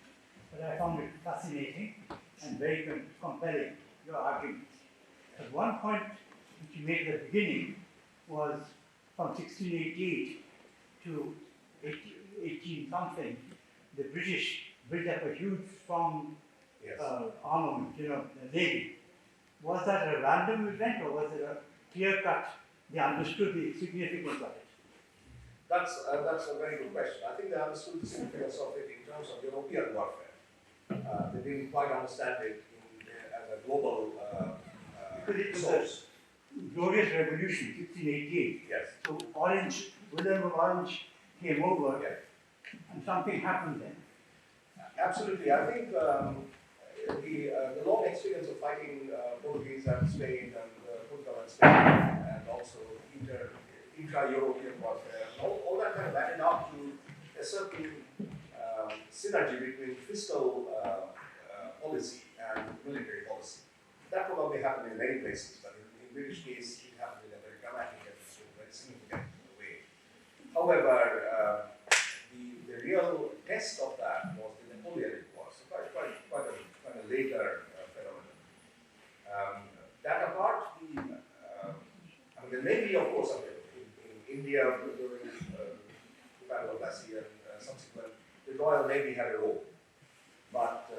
but I found it fascinating and very compelling, your arguments. At one point, which you made at the beginning, was from 1688 to 18 something, the British built up a huge, strong armament, the navy. Was that a random event or was it a clear cut? They understood the significance of it. That's a very good question. I think they understood the significance of it in terms of European warfare. They didn't quite understand it as a global Because it was source. a glorious revolution, 1688. Yes. So William of Orange came over, Yeah. and something happened then. Absolutely. I think the long experience of fighting Portuguese and Spain and Portugal and Spain and also intra-European warfare, all that kind of added up to a certain synergy between fiscal policy and military policy. That probably happened in many places, but in British case, it happened in a very dramatic and very significant way. However, the real test of that was the Napoleonic Wars, so quite a later phenomenon. That apart, there may be, of course, in India during the Battle of Plassey and subsequent, the Royal Navy had a role, but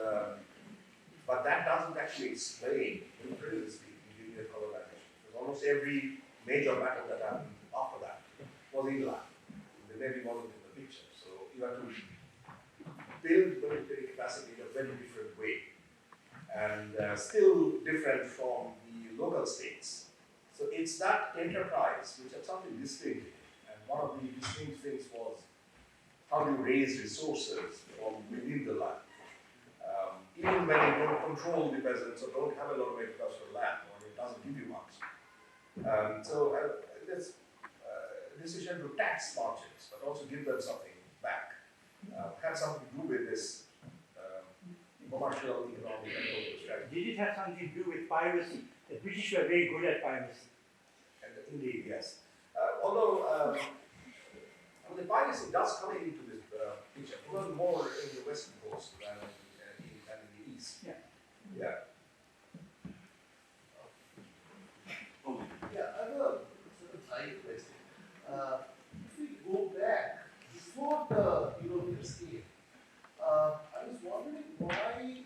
that doesn't actually explain, really speaking, the Indian colonization. Because almost every major battle that happened after that was inland. The Navy wasn't in the picture, so you have to build military capacity in a very different way, and still different from the local states. So it's that enterprise which had something distinct, and one of the distinct things was how you raise resources from within the land. Even when you don't control the peasants or don't have a lot of agricultural land, or it doesn't give you much. This decision to tax merchants, but also give them something back, had something to do with this commercial, economic, and political strategy. Did it have something to do with piracy? The British were very good at piracy. And indeed, yes. Although the piracy does come into this picture, even more in the western coast than in the east. Yeah. Yeah. Yeah, I have a sort of side question. If we go back before the Europeans came, I was wondering why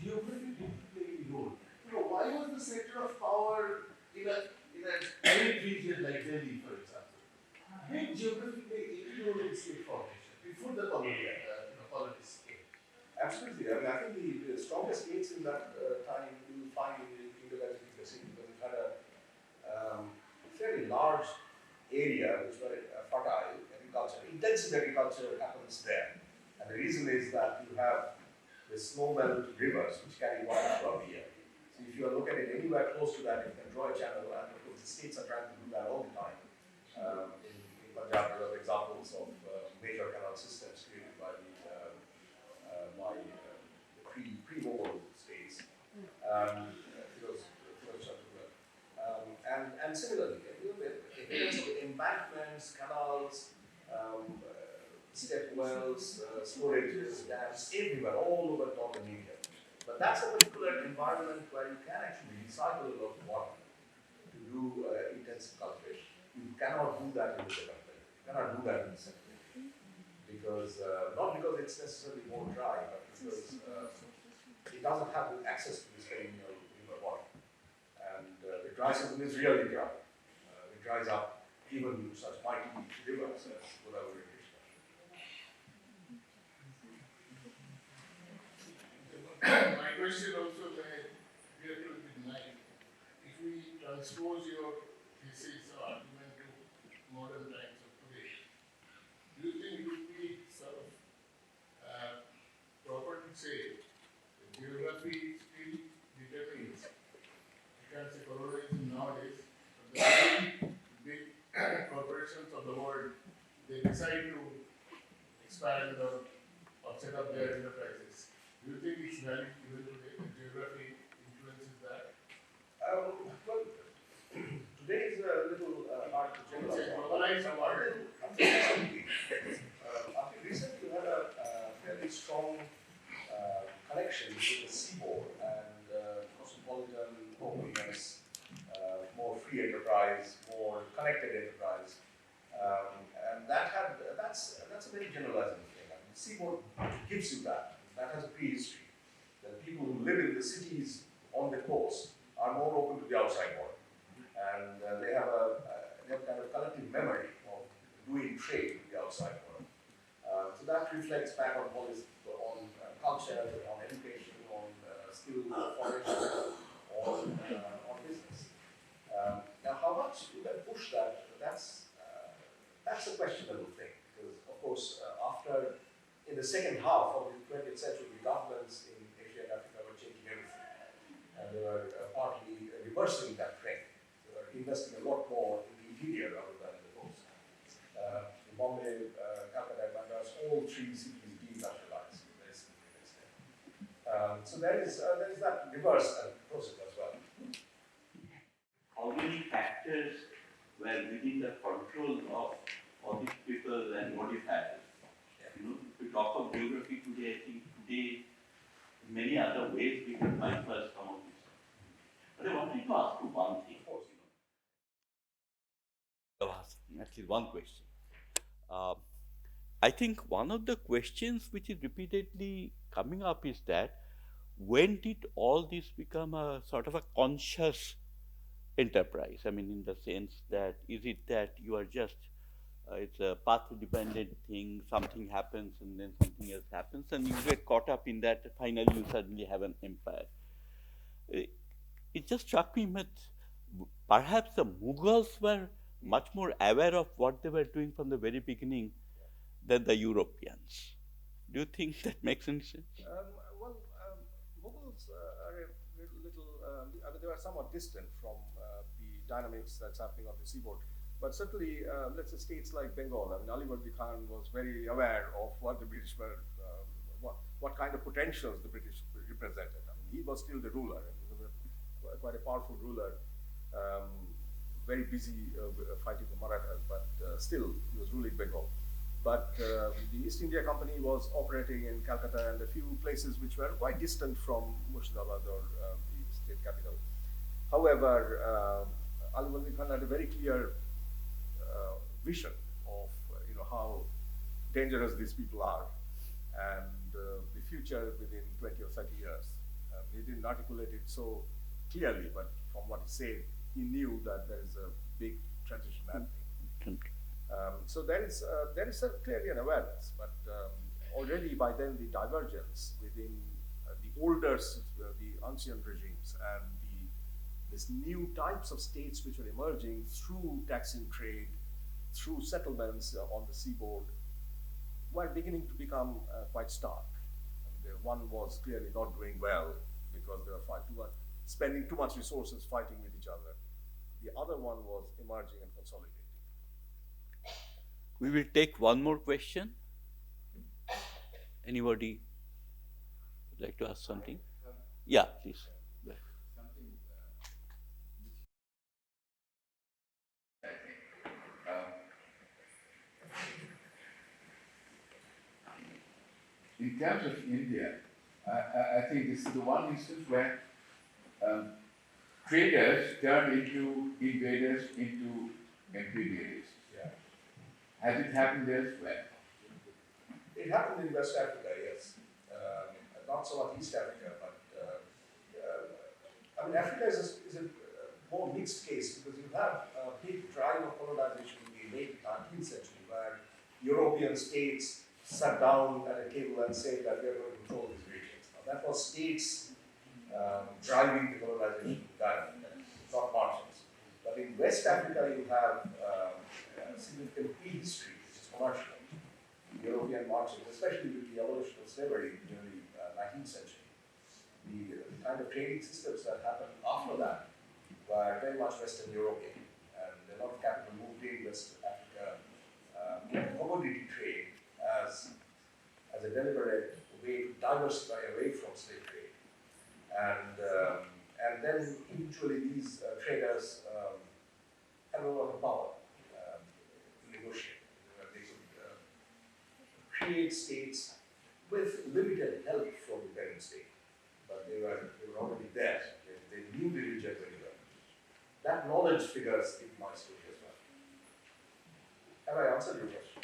geography didn't play a role. Why was the center of power in a great region like Delhi, for example? Did geography play any role in state formation before the colonists came? Absolutely. I think the strongest states in that time you will find in the Indo-Pacific Basin, because it had a fairly large area which were fertile agriculture. Intensive agriculture happens there. And the reason is that you have the snowmelt rivers which carry water throughout the year. So if you look at it anywhere close to that, you can draw a channel, and of course the states are trying to do that all the time. In Punjab, there are examples of major canal systems created by the pre-Mughal states. And similarly, evidence of embankments, canals, step wells, storages, dams, everywhere, all over northern India. But that's a particular environment where you can actually recycle a lot of water to do intensive cultivation. You cannot do that in the development. You cannot do that in the center. Because, not because it's necessarily more dry, but because it doesn't have access to this perennial river water. And the dry season is really dry. It dries up even such mighty rivers as Godavari and Krishna. My question also may be a little bit naive. If we transpose your thesis or argument to modern times of today, do you think it would be sort of proper to say that geography still determines, you can't say colonialism nowadays, but the very big corporations of the world, they decide to expand or set up their enterprises. Do you think it's valid even today that geography influences that? Well, today is a little hard to generalize. Globalize the world. Until recently, you had a fairly strong connection between the seaboard and cosmopolitan openness, more free enterprise, more connected enterprise, and that's a very generalizing thing. I mean, the seaboard gives you that. That has a prehistory. That people who live in the cities on the coast are more open to the outside world, and they have a kind of collective memory of doing trade with the outside world. So that reflects back on policy, on culture, on education, on skill formation, on business. Now, how much you can push that? That's a questionable thing because, of course, after in the second half of the 20th century, the governments in Asia and Africa were changing everything, and they were partly reversing that trend. They were investing a lot more in the interior rather than in the coast. In Bombay, Calcutta, and Madras, all three cities deindustrialized to a very significant extent. So there is that reverse process as well. How many factors were within the control of all these people and what you had? You know, if we talk of geography today, I think today many other ways we can bypass some of these. But I wanted to ask you one thing. Of course, at least one question. I think one of the questions which is repeatedly coming up is that when did all this become a sort of a conscious enterprise? I mean, in the sense that is it that you are just it's a path dependent thing, something happens and then something else happens, and you get caught up in that, finally you suddenly have an empire. It just struck me that perhaps the Mughals were much more aware of what they were doing from the very beginning than the Europeans. Do you think that makes any sense? Mughals are a little, I mean, they were somewhat distant from the dynamics that's happening on the seaboard. But certainly, let's say states like Bengal, I mean, Ali Wordi Khan was very aware of what the British were, what kind of potentials the British represented. I mean, he was still the ruler, and he was quite a powerful ruler, very busy fighting the Marathas, but still he was ruling Bengal. But the East India Company was operating in Calcutta and a few places which were quite distant from Murshidabad or the state capital. However, Ali Wordi Khan had a very clear vision of how dangerous these people are and the future within 20 or 30 years. He didn't articulate it so clearly, but from what he said, he knew that there is a big transition happening. So there is clearly an awareness, but already by then the divergence within the older, the ancient regimes and these new types of states which are emerging through taxing trade, through settlements on the seaboard, were beginning to become quite stark. And one was clearly not doing well because they were spending too much resources fighting with each other. The other one was emerging and consolidating. We will take one more question. Anybody would like to ask something? Yeah, please. Something in terms of India, I think this is the one instance where traders turned into invaders, into intermediaries. Yeah. Has it happened elsewhere? It happened in West Africa, yes. Not so much East Africa, but I mean, Africa is a more mixed case because you have a big drive of colonization in the late 19th century where European states sat down at a table and said that we are going to control these regions. Now, that was states driving the colonization dynamic, not marshals. But in West Africa, you have significant prehistory, which is commercial. European marches, especially with the abolition of slavery in the 19th century. The kind of trading systems that happened after that were very much Western European, and a lot of capital moved in West Africa, commodity trade as a deliberate way to diversify away from slave trade. And then eventually these traders had a lot of power to negotiate. They could create states with limited help from the parent state, but they were already there. They knew the region very well. That knowledge figures in my story as well. Have I answered your question?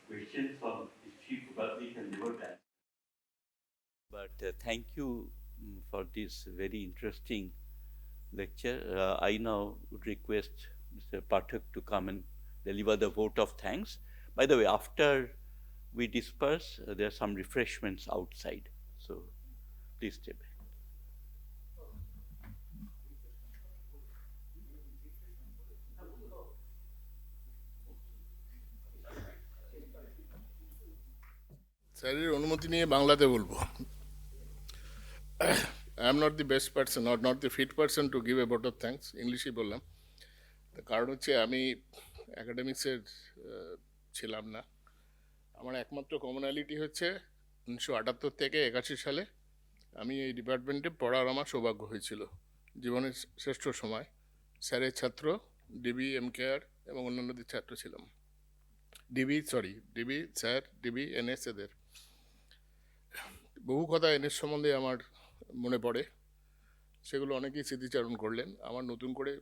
Questions from history probably can never answer. But thank you for this very interesting lecture. I now would request Mr. Pathak to come and deliver the vote of thanks. By the way, after we disperse, there are some refreshments outside. So please stay back. স্যারের অনুমতি নিয়ে বাংলাতে বলবো। I am not the best person or not the fit person to give a vote of thanks, ইংলিশেই বললাম। তার কারণ হচ্ছে আমি অ্যাকাডেমিক্সের ছিলাম না। আমার একমাত্র কমনালিটি হচ্ছে 1978 থেকে 81 সালে আমি এই ডিপার্টমেন্টে পড়ার আমার সৌভাগ্য হয়েছিল, জীবনের শ্রেষ্ঠ সময়। স্যারের ছাত্র, ডিবি, এমকেআর এবং অন্যান্যদের ছাত্র ছিলাম। ডিবি স্যার, ডিবি, এনএস, এদের বহু কথা এনএস সম্বন্ধে আমার মনে পড়ে, সেগুলো অনেকেই স্মৃতিচারণ করলেন। আমার নতুন করে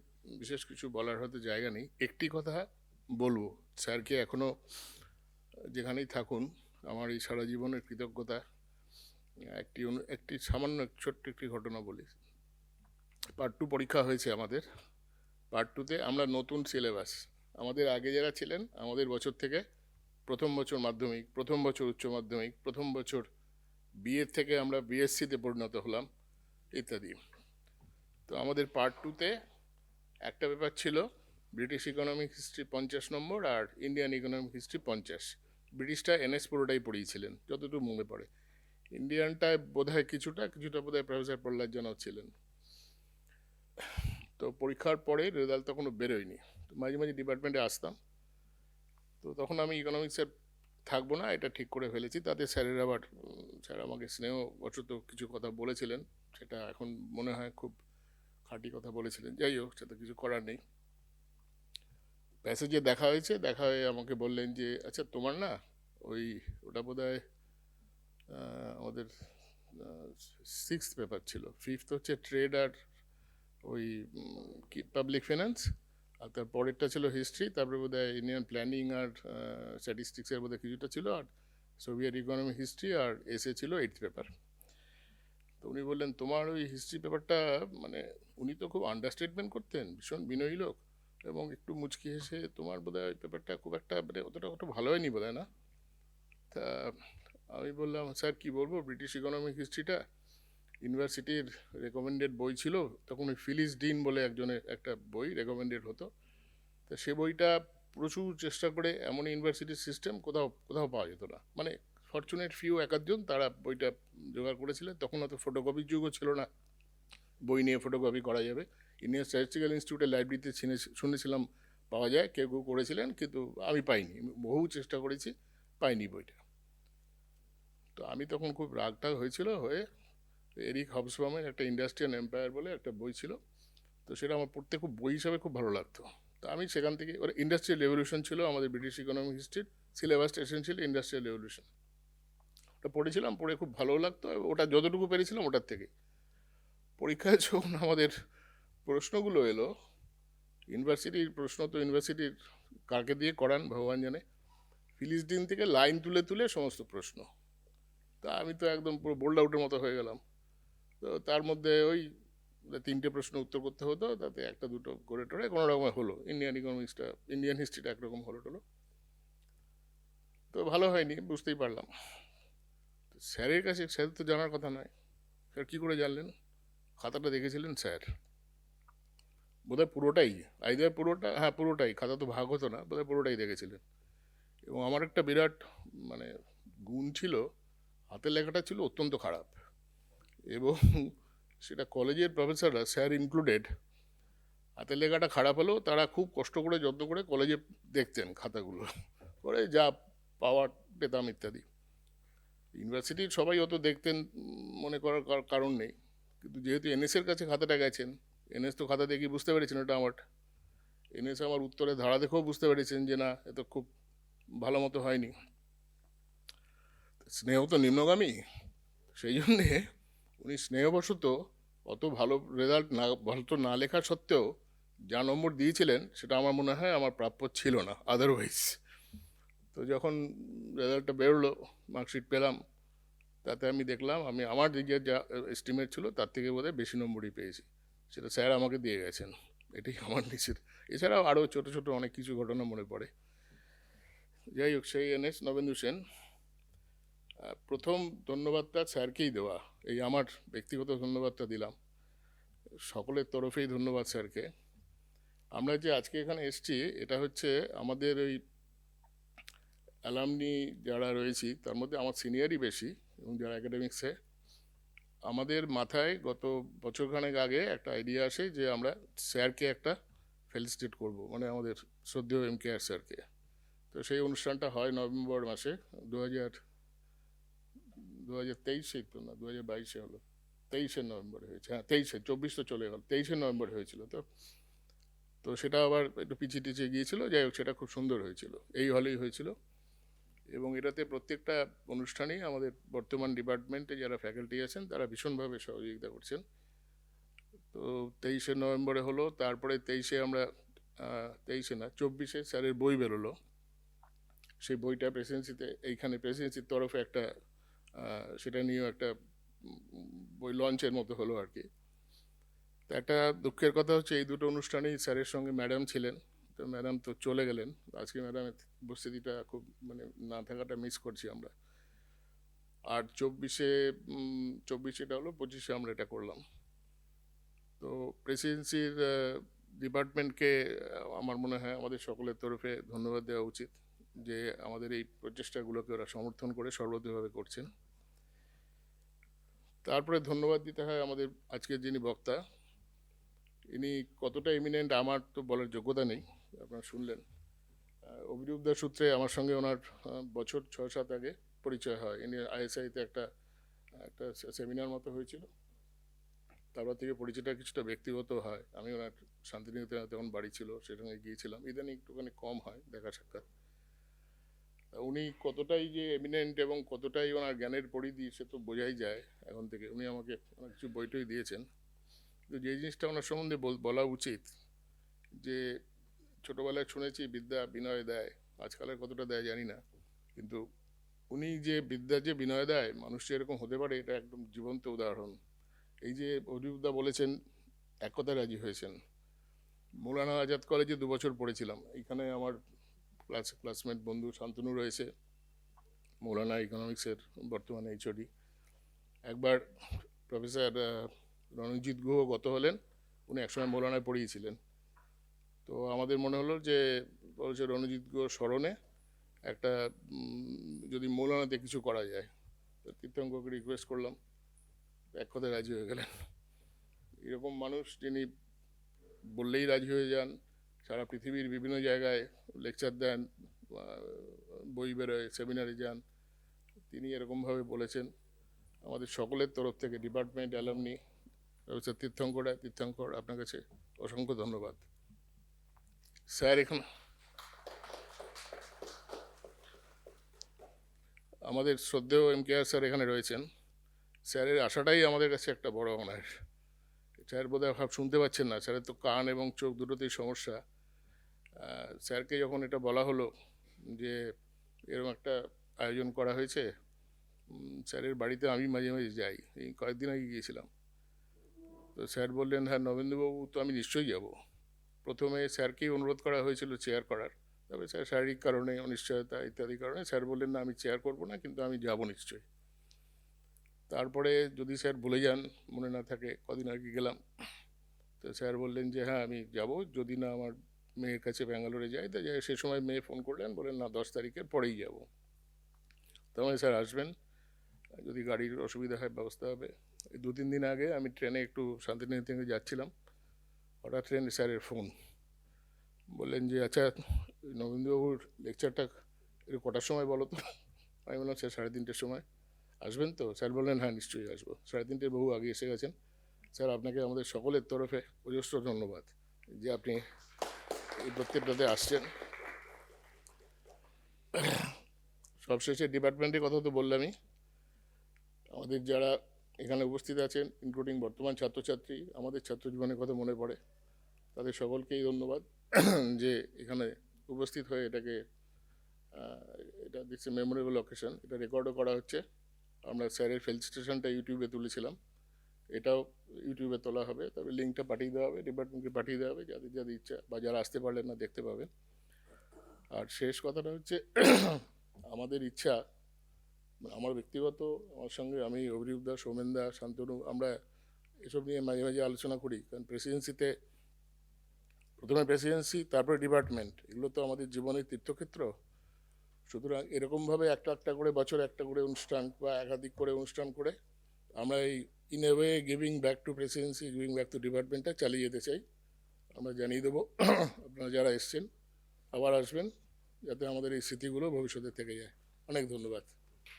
বিশেষ কিছু বলার হয়তো জায়গা নেই। একটি কথা বলবো, স্যারকে এখনও যেখানেই থাকুন আমার এই সারা জীবনের কৃতজ্ঞতা। একটি সামান্য ছোট্ট একটি ঘটনা বলি। পার্ট 2 পরীক্ষা হয়েছে আমাদের। পার্ট 2তে আমরা নতুন সিলেবাস, আমাদের আগে যারা ছিলেন আমাদের বছর থেকে প্রথম বছর মাধ্যমিক, প্রথম বছর উচ্চ মাধ্যমিক, প্রথম বছর বিএ থেকে আমরা বিএসসিতে পরিণত হলাম ইত্যাদি। তো আমাদের পার্ট 2তে একটা পেপার ছিল ব্রিটিশ ইকোনমিক হিস্ট্রি 50 নম্বর আর ইন্ডিয়ান ইকোনমিক হিস্ট্রি 50। ব্রিটিশটা এনএস পুরোটাই পড়িয়েছিলেন যতটুকু মনে পড়ে। ইন্ডিয়ানটায় বোধহয় কিছুটা বোধহয় প্রফেসর প্রহ্লাদ জানাও ছিলেন। তো পরীক্ষার পরে রেজাল্ট তখনও বেরোয়নি। তো মাঝে মাঝে ডিপার্টমেন্টে আসতাম। তো তখন আমি ইকোনমিক্সের থাকবো না এটা ঠিক করে ফেলেছি। তাতে স্যারের আবার স্যার আমাকে স্নেহবশত কিছু কথা বলেছিলেন, সেটা এখন মনে হয় খুব খাঁটি কথা বলেছিলেন। যাই হোক, সেটা কিছু করার নেই। প্যাসেজে দেখা হয়ে আমাকে বললেন যে আচ্ছা তোমার না ওটা বোধহয় আমাদের 6th পেপার ছিল, 5th হচ্ছে ট্রেড আর পাবলিক ফিনান্স, আর তার পরেরটা ছিল হিস্ট্রি, তারপরে বোধহয় ইন্ডিয়ান প্ল্যানিং আর স্ট্যাটিস্টিক্সের বোধহয় কিছুটা ছিল, আর সোভিয়েত ইকোনমিক হিস্ট্রি আর এসে ছিল 8th পেপার। তো উনি বললেন তোমার ওই হিস্ট্রি পেপারটা, মানে উনি তো খুব আন্ডারস্টেটমেন্ট করতেন, ভীষণ বিনয়ী লোক, এবং একটু মুচকি হেসে তোমার বোধহয় ওই পেপারটা খুব একটা মানে অতটা ভালো হয়নি বোধহয় না। তা আমি বললাম স্যার কী বলবো, ব্রিটিশ ইকোনমিক হিস্ট্রিটা ইউনিভার্সিটির রেকমেন্ডেড বই ছিল, তখন ওই ফিলিস ডিন বলে একজনের একটা বই রেকমেন্ডেড হতো। তো সে বইটা প্রচুর চেষ্টা করে, এমন ইউনিভার্সিটির সিস্টেম কোথাও পাওয়া যেত না, মানে ফরচুনেট ফিউ এক আধজন তারা বইটা জোগাড় করেছিলেন। তখন হয়তো ফটোকপির যুগও ছিল না, বই নিয়ে ফটোকপি করা যাবে। ইন্ডিয়ান স্ট্যাটিস্টিক্যাল ইনস্টিটিউটের লাইব্রেরিতে শুনেছিলাম পাওয়া যায়, কেউ করেছিলেন, কিন্তু আমি পাইনি। বহু চেষ্টা করেছি, পাইনি বইটা। তো আমি তখন খুব রাগটা হয়ে এরিক হবসবামের একটা ইন্ডাস্ট্রিয়াল এম্পায়ার বলে একটা বই ছিল, তো সেটা আমার পড়তে খুব বই হিসাবে খুব ভালো লাগতো। তো আমি সেখান থেকে ইন্ডাস্ট্রিয়াল রেভলিউশন ছিল আমাদের ব্রিটিশ ইকোনমিক হিস্ট্রির সিলেবাসটা, এসেন্সিয়ালি ইন্ডাস্ট্রিয়াল রেভলিউশন। ওটা পড়েছিলাম, পড়ে খুব ভালো লাগতো। ওটা যতটুকু পেরেছিলাম ওটার থেকে। পরীক্ষায় যখন আমাদের প্রশ্নগুলো এলো, ইউনিভার্সিটির প্রশ্ন, তো ইউনিভার্সিটির কাকে দিয়ে করান ভগবান জানে, ফিলিস ডিন থেকে লাইন তুলে তুলে সমস্ত প্রশ্ন। তা আমি তো একদম পুরো বোল্ড আউটের মতো হয়ে গেলাম। তো তার মধ্যে ওই 3টে প্রশ্ন উত্তর করতে হতো, তাতে একটা দুটো করে টোরে কোনো রকমে হলো। ইন্ডিয়ান হিস্ট্রিটা একরকম হলো টলো, তো ভালো হয়নি, বুঝতেই পারলাম। স্যারের কাছে, স্যার তো জানার কথা নয়, স্যার কী করে জানলেন? খাতাটা দেখেছিলেন স্যার, বোধহয় পুরোটাই, পুরোটাই, খাতা তো ভাগ হতো না, বোধহয় পুরোটাই দেখেছিলেন। এবং আমার একটা বিরাট মানে গুণ ছিল, হাতের লেখাটা ছিল অত্যন্ত খারাপ, এবং সেটা কলেজের প্রফেসররা, স্যার ইনক্লুডেড, হাতের লেখাটা খারাপ হলেও তারা খুব কষ্ট করে যত্ন করে কলেজে দেখতেন খাতাগুলো, করে যা পাওয়ার পেতাম ইত্যাদি। ইউনিভার্সিটির সবাই অত দেখতেন মনে করার কারণ নেই, কিন্তু যেহেতু এনএসের কাছে খাতাটা গেছেন, এনএস তো খাতা দেখি বুঝতে পেরেছেন ওটা আমার। এনএস আমার উত্তরে ধারা দেখেও বুঝতে পেরেছেন যে না, এত খুব ভালো মতো হয়নি। স্নেহ তো নিম্নগামী, সেই জন্যে উনি স্নেহবশত অত ভালো রেজাল্ট না লেখা সত্ত্বেও যা নম্বর দিয়েছিলেন সেটা আমার মনে হয় আমার প্রাপ্য ছিল না আদারওয়াইজ। তো যখন রেজাল্টটা বেরোলো, মার্কশিট পেলাম, তাতে আমি দেখলাম আমার দিকে যা এস্টিমেট ছিল তার থেকে বোধহয় বেশি নম্বরই পেয়েছি। সেটা স্যার আমাকে দিয়ে গেছেন, এটাই আমার নিজের। এছাড়াও আরও ছোটো ছোটো অনেক কিছু ঘটনা মনে পড়ে। যাই হোক, সেই এনএস নবেন্দু সেন, প্রথম ধন্যবাদটা স্যারকেই দেওয়া, এই আমার ব্যক্তিগত ধন্যবাদটা দিলাম, সকলের তরফেই ধন্যবাদ স্যারকে। আমরা যে আজকে এখানে এসেছি এটা হচ্ছে আমাদের ওই অ্যালামনি যারা রয়েছি তার মধ্যে আমার সিনিয়রই বেশি, এবং যারা একাডেমিক্সে, আমাদের মাথায় গত বছরখানেক আগে একটা আইডিয়া আসে যে আমরা স্যারকে একটা ফেলিসিটেট করব, মানে আমাদের শ্রদ্ধেয় MKR স্যারকে। তো সেই অনুষ্ঠানটা হয় নভেম্বর মাসে 2023 তো না, 2022 হলো, 23শে নভেম্বরে হয়েছে, হ্যাঁ 23শে, 24 তো চলে গেল, 23শে নভেম্বর হয়েছিল। তো সেটা আবার একটু পিছিয়ে টিছিয়ে গিয়েছিল, যাই হোক সেটা খুব সুন্দর হয়েছিল, এই হলেই হয়েছিল। এবং এটাতে প্রত্যেকটা অনুষ্ঠানেই আমাদের বর্তমান ডিপার্টমেন্টে যারা ফ্যাকাল্টি আছেন তারা ভীষণভাবে সহযোগিতা করছেন। তো 23শে নভেম্বরে হলো, তারপরে 23শে আমরা 23শে না 24শে স্যারের বই বেরোলো। সেই বইটা প্রেসিডেন্সিতে, এইখানে প্রেসিডেন্সির তরফে একটা সেটা নিয়েও একটা বই লঞ্চের মতো হলো আর কি। তো একটা দুঃখের কথা হচ্ছে এই দুটো অনুষ্ঠানেই স্যারের সঙ্গে ম্যাডাম ছিলেন, তো ম্যাডাম তো চলে গেলেন। আজকে ম্যাডামের উপস্থিতিটা খুব, মানে না থাকাটা মিস করছি আমরা। আর 24এটা হলো, 25শে আমরা এটা করলাম। তো প্রেসিডেন্সির ডিপার্টমেন্টকে আমার মনে হয় আমাদের সকলের তরফে ধন্যবাদ দেওয়া উচিত যে আমাদের এই প্রচেষ্টাগুলোকে ওরা সমর্থন করে সর্বতভাবে করছেন। তারপরে ধন্যবাদ দিতে হয় আমাদের আজকের যিনি বক্তা, ইনি কতটা এমিনেন্ট আমার তো বলার যোগ্যতা নেই, আপনারা শুনলেন। অভিরূপদার সূত্রে আমার সঙ্গে ওনার বছর 6-7 আগে পরিচয় হয়। ইনি ISI-তে একটা সেমিনার মতো হয়েছিল, তারপর থেকে পরিচয়টা কিছুটা ব্যক্তিগত হয়। আমি ওনার শান্তিনিকেতনে তখন বাড়ি ছিল, সেখানে গিয়েছিলাম, ইদানিং একটুখানি কম হয় দেখা সাক্ষাৎ। উনি কতটাই যে এমিনেন্ট এবং কতটাই ওনার জ্ঞানের পরিধি সে তো বোঝাই যায় এখন থেকে। উনি আমাকে অনেক কিছু বইটই দিয়েছেন, কিন্তু যে জিনিসটা ওনার সম্বন্ধে বলা উচিত, যে ছোটোবেলায় শুনেছি বিদ্যা বিনয় দেয়, আজকালের কতটা দেয় জানি না, কিন্তু উনি যে বিদ্যা যে বিনয় দেয় মানুষ যে এরকম হতে পারে, এটা একদম জীবন্ত উদাহরণ। এই যে অভিরূপদা বলেছেন এক কথায় রাজি হয়েছেন। মৌলানা আজাদ কলেজে 2 বছর পড়েছিলাম, এইখানে আমার ক্লাসমেট বন্ধু শান্তনু রয়েছে, মৌলানা ইকোনমিক্সের বর্তমানে HOD। একবার প্রফেসর রণজিৎ গুহ গত হলেন, উনি একসময় মৌলানায় পড়িয়েছিলেন। তো আমাদের মনে হলো যে প্রফেসর রণজিৎ গুহ স্মরণে একটা যদি মৌলানাতে কিছু করা যায়, তো তীর্থঙ্করকে রিকোয়েস্ট করলাম, এক কথায় রাজি হয়ে গেলেন। এরকম মানুষ যিনি বললেই রাজি হয়ে যান, সারা পৃথিবীর বিভিন্ন জায়গায় লেকচার দেন, বই বেরোয়, সেমিনারে যান, তিনি এরকমভাবে বলেছেন। আমাদের সকলের তরফ থেকে ডিপার্টমেন্ট অ্যালামনি প্রফেসর তীর্থঙ্কর, আপনার কাছে অসংখ্য ধন্যবাদ। স্যার এখন আমাদের শ্রদ্ধেয় MKR স্যার এখানে রয়েছেন, স্যারের আসাটাই আমাদের কাছে একটা বড় অনার। স্যার বোধহয় শুনতে পাচ্ছেন না, স্যারের তো কান এবং চোখ দুটোতেই সমস্যা। স্যারকে যখন এটা বলা হলো যে এরকম একটা আয়োজন করা হয়েছে, স্যারের বাড়িতে আমি মাঝে মাঝে যাই, এই কয়েকদিন আগে গিয়েছিলাম। তো স্যার বললেন, হ্যাঁ নবেন্দুবাবু, তো আমি নিশ্চয়ই যাব। প্রথমে স্যারকেই অনুরোধ করা হয়েছিল চেয়ার করার, তবে স্যার শারীরিক কারণে, অনিশ্চয়তা ইত্যাদি কারণে স্যার বললেন না আমি চেয়ার করব না, কিন্তু আমি যাব নিশ্চয়ই। তারপরে যদি স্যার ভুলে যান, মনে না থাকে, কদিন আগে গেলাম, তো স্যার বললেন যে হ্যাঁ আমি যাব, যদি না আমার মেয়ের কাছে ব্যাঙ্গালোরে যাই। তো সে সময় মেয়ে ফোন করলেন, বললেন না 10 তারিখের পরেই যাব। তখন স্যার আসবেন, যদি গাড়ির অসুবিধা হয় ব্যবস্থা হবে। এই 2-3 দিন আগে আমি ট্রেনে একটু শান্তিনিকেতনে যাচ্ছিলাম, হঠাৎ ট্রেনে স্যারের ফোন, বললেন যে আচ্ছা নবেন্দুবাবুর লেকচারটা একটু কটার সময় বলো তো। আমি বললাম স্যার 3:30টার সময়, আসবেন তো? স্যার বললেন হ্যাঁ নিশ্চয়ই আসবো। 3:30 বহু আগে এসে গেছেন। স্যার আপনাকে আমাদের সকলের তরফে অজস্র ধন্যবাদ যে আপনি এই প্রত্যেকটাতে আসছেন। সবশেষে ডিপার্টমেন্টের কথা তো বললামই, আমাদের যারা এখানে উপস্থিত আছেন ইনক্লুডিং বর্তমান ছাত্রছাত্রী, আমাদের ছাত্র জীবনের কথা মনে পড়ে, তাদের সকলকেই ধন্যবাদ যে এখানে উপস্থিত হয়ে এটাকে, এটা দিস এ মেমোরেবল অকেশন, এটা রেকর্ডও করা হচ্ছে। আমরা স্যারের ফেলিসিটেশনটা ইউটিউবে তুলেছিলাম, এটাও ইউটিউবে তোলা হবে, তবে লিঙ্কটা পাঠিয়ে দেওয়া হবে, ডিপার্টমেন্টকে পাঠিয়ে দেওয়া হবে, যাদের যাদের ইচ্ছা বা যারা আসতে পারলেন না দেখতে পাবেন। আর শেষ কথাটা হচ্ছে আমাদের ইচ্ছা, আমার ব্যক্তিগত, আমার সঙ্গে আমি, অভিরূপ দা, সৌমেন দা, শান্তনু, আমরা এসব নিয়ে মাঝে মাঝে আলোচনা করি, কারণ প্রেসিডেন্সিতে প্রথমে প্রেসিডেন্সি, তারপরে ডিপার্টমেন্ট, এগুলো তো আমাদের জীবনের তীর্থক্ষেত্র। সুতরাং এরকমভাবে একটা একটা করে বছর একটা করে অনুষ্ঠান বা একাধিক করে অনুষ্ঠান করে আমরা এই in a way giving back to Presidency, giving back to ডিপার্টমেন্টটা চালিয়ে যেতে চাই। আমরা জানিয়ে দেবো আপনারা যারা এসছেন আবার আসবেন, যাতে আমাদের এই স্মৃতিগুলো ভবিষ্যতে থেকে যায়। অনেক ধন্যবাদ,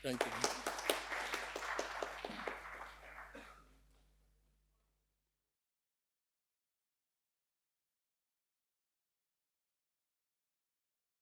থ্যাংক ইউ।